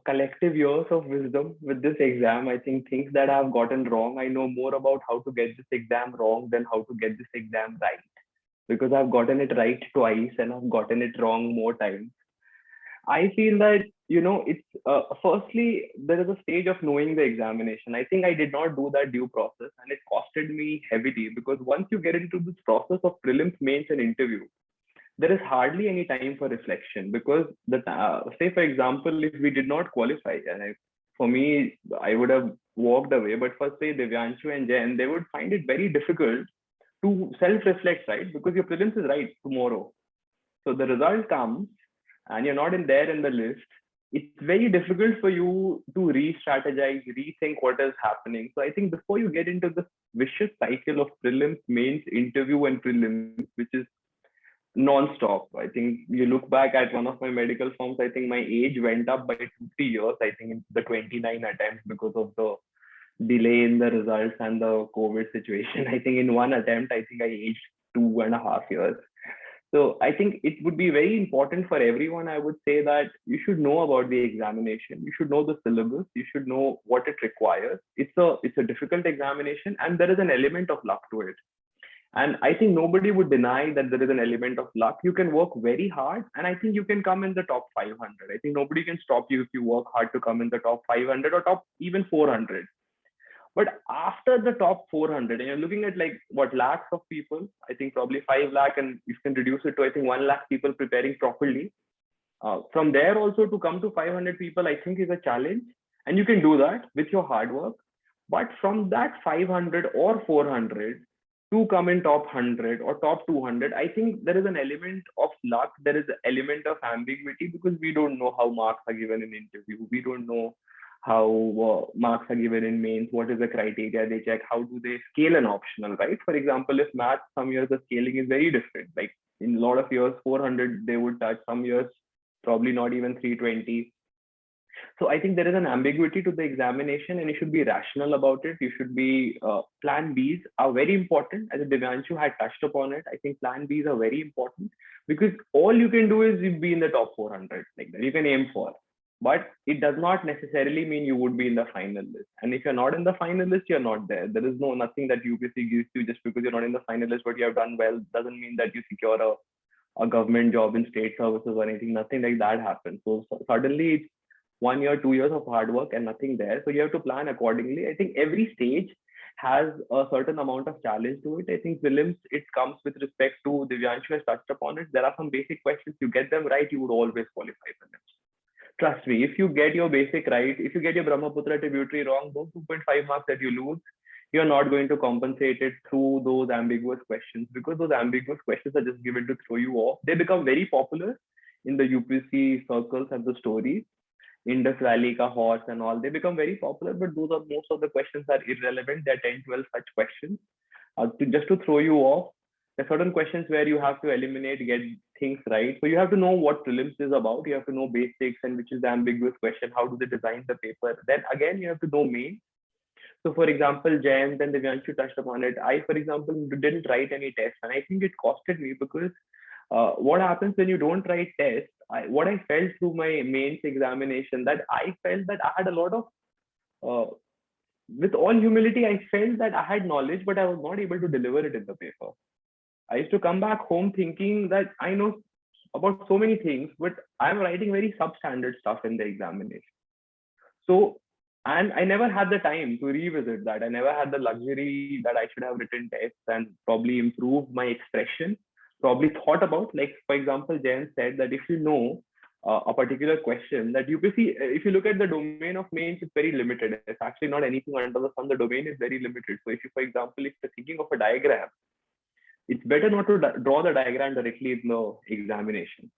collective years of wisdom with this exam. I think things that I've gotten wrong, I know more about how to get this exam wrong than how to get this exam right. Because I've gotten it right twice and I've gotten it wrong more times. I feel that, it's firstly, there is a stage of knowing the examination. I think I did not do that due process and it costed me heavily because once you get into this process of prelims, mains, and interview, there is hardly any time for reflection because say for example, if we did not qualify, and for me, I would have walked away, but for say Divyanshu and Jen, they would find it very difficult to self-reflect, right? Because your prelims is right tomorrow. So the result comes and you're not there in the list. It's very difficult for you to re-strategize, rethink what is happening. So I think before you get into this vicious cycle of prelims, mains, interview, and prelims, which is non-stop. I think you look back at one of my medical forms, I think my age went up by 2-3 years, I think in the 29 attempts because of the delay in the results and the COVID situation. I think in one attempt, I think I aged 2.5 years. So I think it would be very important for everyone. I would say that you should know about the examination. You should know the syllabus. You should know what it requires. It's a difficult examination and there is an element of luck to it. And I think nobody would deny that there is an element of luck. You can work very hard and I think you can come in the top 500. I think nobody can stop you if you work hard to come in the top 500 or top even 400. But after the top 400, and you're looking at like what lakhs of people, I think probably 5 lakh, and you can reduce it to I think 1 lakh people preparing properly. From there also to come to 500 people, I think is a challenge. And you can do that with your hard work. But from that 500 or 400 to come in top 100 or top 200, I think there is an element of luck. There is an element of ambiguity because we don't know how marks are given in interview. We don't know how marks are given in mains, what is the criteria they check, how do they scale an optional, right? For example, if math, some years the scaling is very different. Like in a lot of years, 400 they would touch, some years probably not even 320. So I think there is an ambiguity to the examination and you should be rational about it. You should be, plan Bs are very important. As Divyanshu had touched upon it, I think plan Bs are very important because all you can do is be in the top 400, like that you can aim for. but it does not necessarily mean you would be in the final list. And if you're not in the final list, you're not there. There is nothing that UPSC gives you just because you're not in the final list, but you have done well doesn't mean that you secure a government job in state services or anything. Nothing like that happens. So suddenly it's 1 year, 2 years of hard work and nothing there. So you have to plan accordingly. I think every stage has a certain amount of challenge to it. I think prelims, it comes with respect to Divyanshu has touched upon it. There are some basic questions. You get them right, you would always qualify prelims. Trust me, if you get your basic right, if you get your Brahmaputra tributary wrong, those 2.5 marks that you lose, you're not going to compensate it through those ambiguous questions, because those ambiguous questions are just given to throw you off. They become very popular in the UPSC circles and the stories. Indus Valley ka horse and all, they become very popular, but those are most of the questions are irrelevant. There are 10, 12 such questions just to throw you off. There are certain questions where you have to eliminate, get things right. So you have to know what prelims is about. You have to know basics and which is the ambiguous question. How do they design the paper? Then again, you have to know main. So for example, Jayant and Divyanshu touched upon it. I, for example, didn't write any tests, and I think it costed me because what happens when you don't write tests? What I felt through my mains examination, that I felt that I had a lot of, with all humility, I felt that I had knowledge, but I was not able to deliver it in the paper. I used to come back home thinking that I know about so many things, but I'm writing very substandard stuff in the examination. So, and I never had the time to revisit that. I never had the luxury that I should have written tests and probably improved my expression. Probably thought about, like, for example, Jayan said that if you know a particular question that UPSC, if you look at the domain of mains, it's very limited. It's actually not anything under the sun. The domain is very limited. So if you, for example, if you're thinking of a diagram, it's better not to draw the diagram directly in the examination.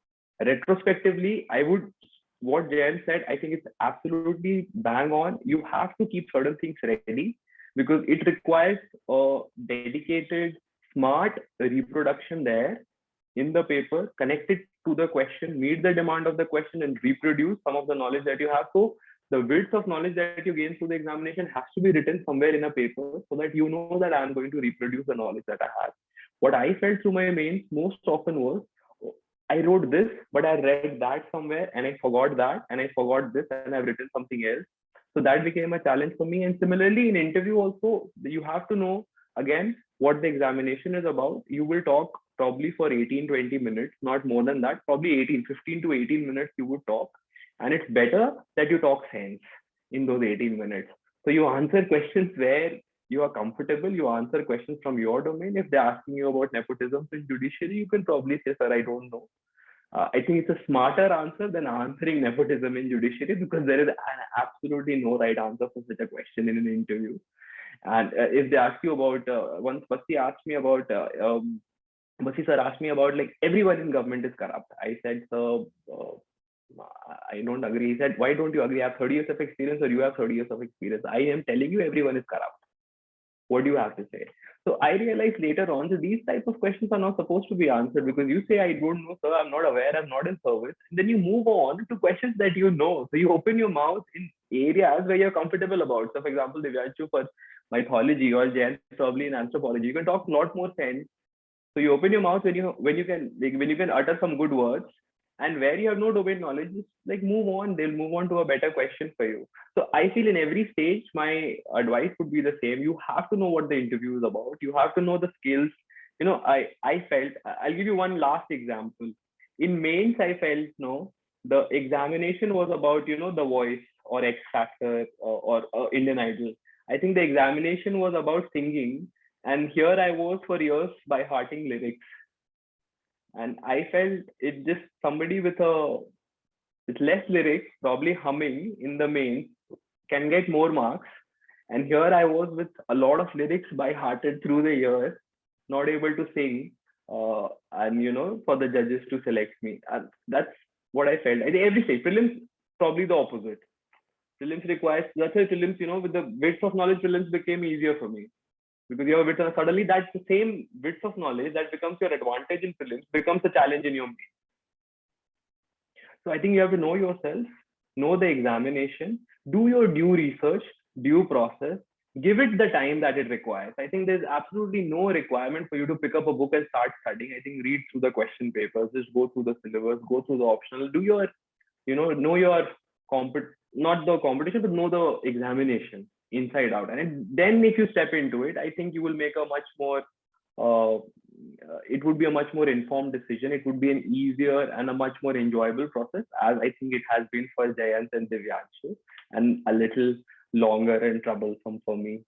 Retrospectively, I would, what Jayan said, I think it's absolutely bang on. You have to keep certain things ready because it requires a dedicated, smart reproduction there in the paper, connected to the question, meet the demand of the question, and reproduce some of the knowledge that you have. So the width of knowledge that you gain through the examination has to be written somewhere in a paper so that you know that I'm going to reproduce the knowledge that I have. What I felt through my mains most often was, I wrote this, but I read that somewhere and I forgot that, and I forgot this and I've written something else. So that became a challenge for me. And similarly, in interview also, you have to know, again, what the examination is about. You will talk probably for 18, 20 minutes, not more than that, probably 15 to 18 minutes you would talk. And it's better that you talk sense in those 18 minutes. So you answer questions where you are comfortable, you answer questions from your domain. If they're asking you about nepotism in judiciary, you can probably say, sir, I don't know. I think it's a smarter answer than answering nepotism in judiciary, because there is absolutely no right answer for such a question in an interview. And if they ask you about, once Basi asked me about, Basi sir asked me about, like, everyone in government is corrupt. I said, sir, I don't agree. He said, why don't you agree? I have 30 years of experience, or you have 30 years of experience. I am telling you, everyone is corrupt. What do you have to say? So I realized later on that these type of questions are not supposed to be answered, because you say, I don't know, sir, I'm not aware, I'm not in service. And then you move on to questions that you know. So you open your mouth in areas where you're comfortable about. So for example, Divyanshu for mythology, or Jayan probably in anthropology, you can talk a lot more sense. So you open your mouth when you can utter some good words. And where you have no domain knowledge, just like move on. They'll move on to a better question for you. So I feel in every stage, my advice would be the same. You have to know what the interview is about. You have to know the skills. You know, I felt, I'll give you one last example. In mains, I felt, no, the examination was about, the Voice or X Factor or Indian Idol. I think the examination was about singing. And here I was for years by hearting lyrics. And I felt it just somebody with less lyrics, probably humming in the mains, can get more marks. And here I was with a lot of lyrics by hearted through the years, not able to sing, and for the judges to select me. And that's what I felt. I think every stage, prelims probably the opposite. Prelims requires, that's why prelims, with the width of knowledge, prelims became easier for me. Because you have a bit, suddenly that same bits of knowledge that becomes your advantage in prelims becomes a challenge in your main. So I think you have to know yourself, know the examination, do your due research, due process, give it the time that it requires. I think there's absolutely no requirement for you to pick up a book and start studying. I think read through the question papers, just go through the syllabus, go through the optional, do your, know your not the competition, but know the examination inside out. And then if you step into it, I think you will make a much more, it would be a much more informed decision. It would be an easier and a much more enjoyable process, as I think it has been for Jayant and Divyanshu, and a little longer and troublesome for me.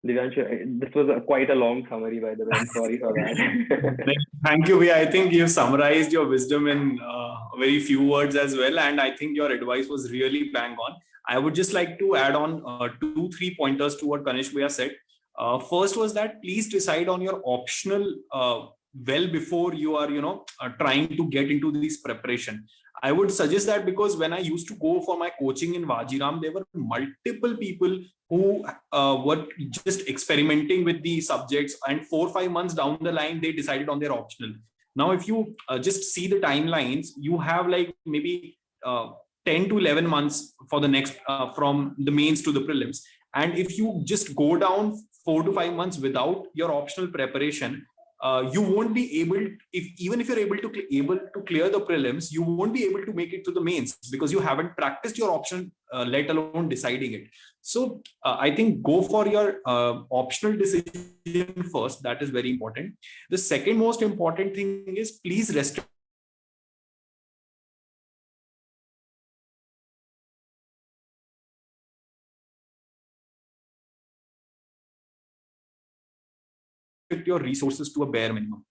Divyanshu, this was quite a long summary, by the way. I'm sorry for that. Thank you, Bhaiya. I think you've summarized your wisdom in very few words as well. And I think your advice was really bang on. I would just like to add on 2-3 pointers to what Kanishk Bhaiya said. First was that please decide on your optional well before you are, trying to get into this preparation. I would suggest that because when I used to go for my coaching in Vajiram, there were multiple people who were just experimenting with the subjects, and 4 or 5 months down the line, they decided on their optional. Now, if you just see the timelines, you have like maybe 10 to 11 months for the next, from the mains to the prelims. And if you just go down 4 to 5 months without your optional preparation, you won't be able, even if you're able to clear the prelims, you won't be able to make it to the mains because you haven't practiced your option, let alone deciding it. So I think go for your optional decision first. That is very important. The second most important thing is please restrict your resources to a bare minimum.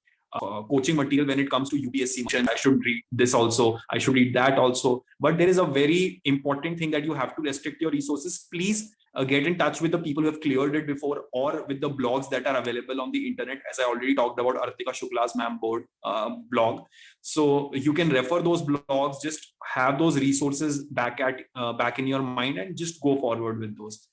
Coaching material when it comes to UPSC, I should read this also, I should read that also. But there is a very important thing that you have to restrict your resources. Please get in touch with the people who have cleared it before, or with the blogs that are available on the internet. As I already talked about Artika Shukla's ma'am board blog. So you can refer those blogs, just have those resources back in your mind and just go forward with those.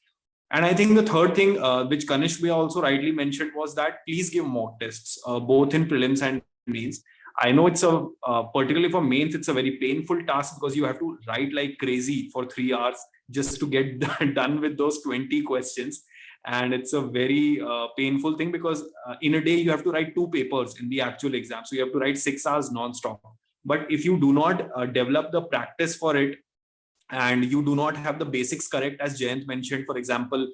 And I think the third thing, which Kanishk Bhaiya also rightly mentioned, was that please give mock tests, both in prelims and mains. I know it's particularly for mains, it's a very painful task because you have to write like crazy for 3 hours just to get done with those 20 questions. And it's a very painful thing because in a day, you have to write 2 papers in the actual exam. So you have to write 6 hours non-stop. But if you do not develop the practice for it, and you do not have the basics correct, as Jayant mentioned, for example,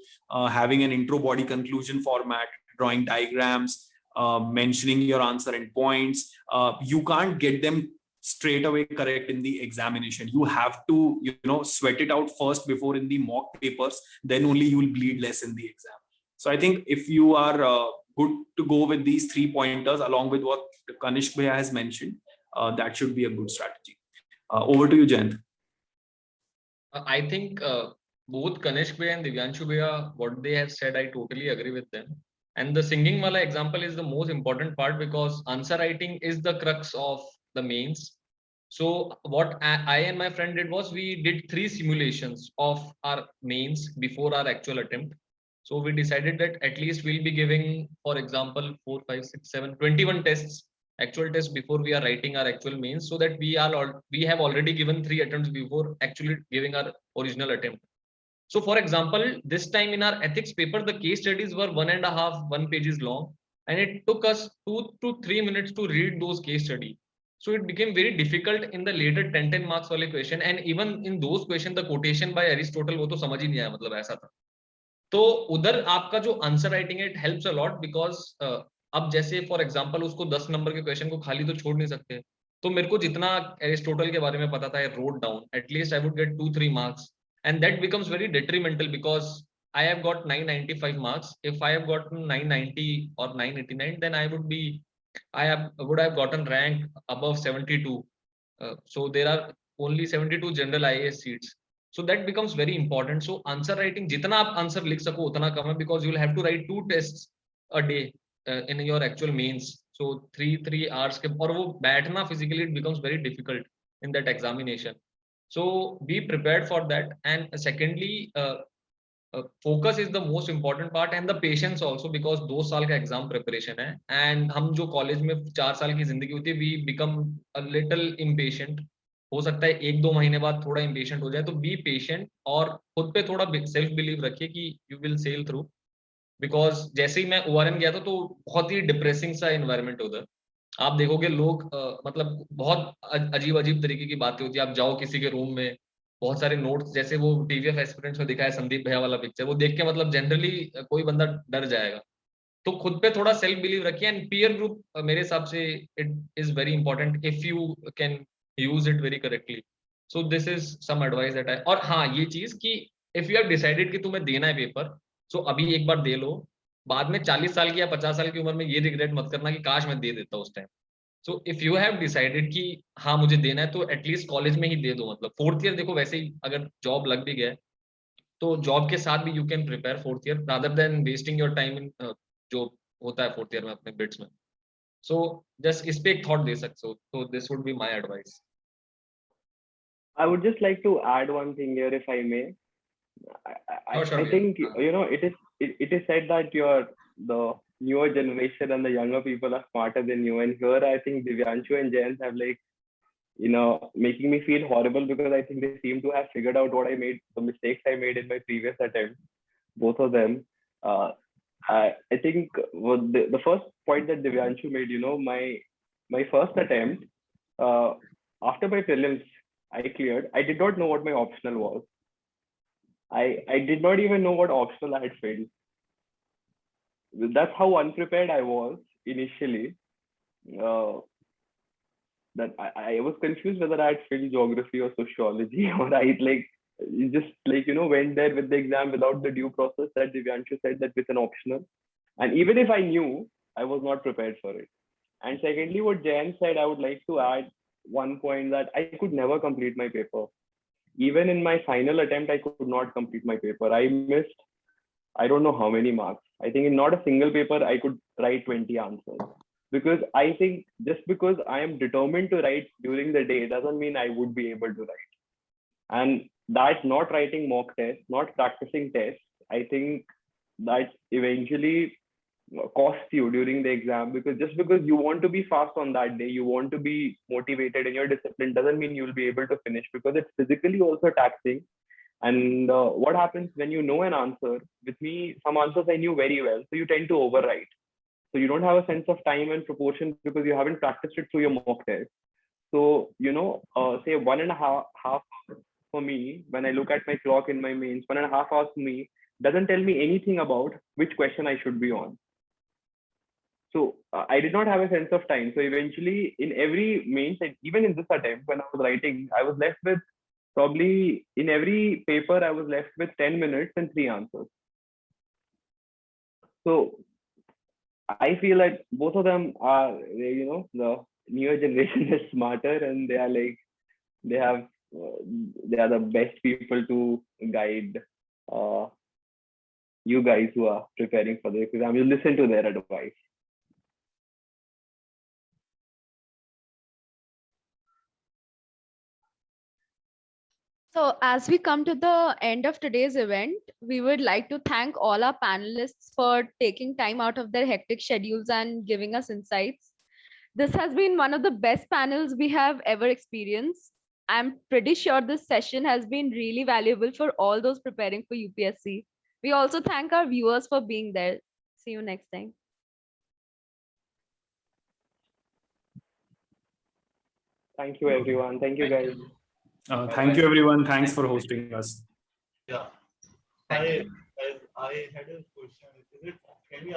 having an intro, body, conclusion format, drawing diagrams, mentioning your answer and points, you can't get them straight away correct in the examination. You have to, sweat it out first before in the mock papers, then only you will bleed less in the exam. So I think if you are good to go with these 3 pointers along with what Kanishk Bhaiya has mentioned, that should be a good strategy. Over to you, Jayant. I think both Kanishk Bhaiya and Divyanshu Bhaiya, what they have said, I totally agree with them. And the singing wala example is the most important part because answer writing is the crux of the mains. So what I and my friend did was we did 3 simulations of our mains before our actual attempt. So we decided that at least we'll be giving, for example, 4, 5, 6, 7, 21 tests, actual tests before we are writing our actual mains, so that we have already given 3 attempts before actually giving our original attempt. So for example, this time in our ethics paper, the case studies were 1.5 pages long, and it took us 2 to 3 minutes to read those case studies. So it became very difficult in the later 10 marks wale question, and even in those questions, the quotation by Aristotle वो तो समझ ही नहीं आया, मतलब ऐसा था. तो उधर आपका जो answer writing it helps a lot because अब जैसे फॉर एग्जांपल उसको 10 नंबर के क्वेश्चन को खाली तो छोड़ नहीं सकते, तो मेरे को जितना एरिस्टोटल के बारे में पता था, I wrote down, at least I would get 2-3 marks, and that becomes very detrimental because I have got 995 marks. If I have gotten 990 or 989, then I would have gotten rank above 72. So there are only 72 general IAS seats. So that becomes very important. So answer writing, jitna aap answer likh sako utna kam hai, because you will have to write 2 tests a day in your actual mains. So 3 hours ke, aur wo baithna physically it becomes very difficult in that examination. So be prepared for that. And secondly, focus is the most important part, and the patience also, because 2 साल का exam preparation है, and हम जो college में 4 साल की जिंदगी होती है, we become a little impatient. हो सकता है 1-2 महीने बाद थोड़ा impatient हो जाए, तो be patient और खुद पे थोड़ा self belief रखिए कि you will sail through. Because जैसे ही मैं ORN गया था तो बहुत ही depressing सा environment उधर, आप देखोगे लोग मतलब बहुत अजीब अजीब तरीके की बातें होती है। आप जाओ किसी के रूम में, बहुत सारे नोट्स, जैसे वो TVF एस्पिरेंट्स में दिखाया संदीप भैया वाला पिक्चर, वो देख के मतलब जनरली कोई बंदा डर जाएगा। तो खुद पे थोड़ा सेल्फ बिलीव रखिए। एंड पीयर ग्रुप मेरे हिसाब से it is very important if you can use it very correctly. So this is some advice that I, और हाँ ये चीज कि इफ यू हैव डिसाइडेड कि तुम्हें देना है पेपर, सो अभी एक बार दे लो, बाद में 40 साल की या 50 साल की उम्र में ये रिग्रेट मत करना कि काश मैं दे देता उस time. So if you have decided कि हाँ मुझे देना है, तो एटलीस्ट कॉलेज में ही दे दो। मतलब 4th ईयर देखो, वैसे ही अगर जॉब लग भी गया है, तो जॉब के साथ भी you can prepare 4th year rather than wasting your time in जो होता है 4th ईयर में अपने बिट्स में। सो जस्ट इस पे एक थॉट दे सकते हो, तो this would be my advice. I would just like to add one thing here, if I may. I think it is said that the newer generation and the younger people are smarter than you, and here I think Divyanshu and Jayant have making me feel horrible, because I think they seem to have figured out the mistakes I made in my previous attempt, both of them. I think the first point that Divyanshu made, my first attempt, after my prelims, I cleared. I did not know what my optional was. I did not even know what optional I had failed. That's how unprepared I was initially. That I was confused whether I had failed geography or sociology, or I just went there with the exam without the due process that Divyanshu said, that with an optional. And even if I knew, I was not prepared for it. And secondly, what Jan said, I would like to add one point, that I could never complete my paper. Even in my final attempt, I could not complete my paper. I missed, I don't know how many marks. I think in not a single paper, I could write 20 answers. Because I think just because I am determined to write during the day doesn't mean I would be able to write. And that not writing mock tests, not practicing tests, I think that eventually costs you during the exam, because just because you want to be fast on that day, you want to be motivated in your discipline, doesn't mean you'll be able to finish, because it's physically also taxing. And what happens when you know an answer? With me, some answers I knew very well, so you tend to overwrite. So you don't have a sense of time and proportion because you haven't practiced it through your mock test. So, say 1.5 hours for me, when I look at my clock in my mains, 1.5 hours for me doesn't tell me anything about which question I should be on. So I did not have a sense of time. So eventually in every mains, and even in this attempt, when I was writing, I was left with probably in every paper, I was left with 10 minutes and 3 answers. So I feel like both of them are, the newer generation is smarter, and they are they are the best people to guide you guys who are preparing for the exam. You listen to their advice. So as we come to the end of today's event, we would like to thank all our panelists for taking time out of their hectic schedules and giving us insights. This has been one of the best panels we have ever experienced. I'm pretty sure this session has been really valuable for all those preparing for UPSC. We also thank our viewers for being there. See you next time. Thank you, everyone. Thank you, guys. Thank you, everyone. Thanks for hosting us. Yeah. I had a question. Is it, can we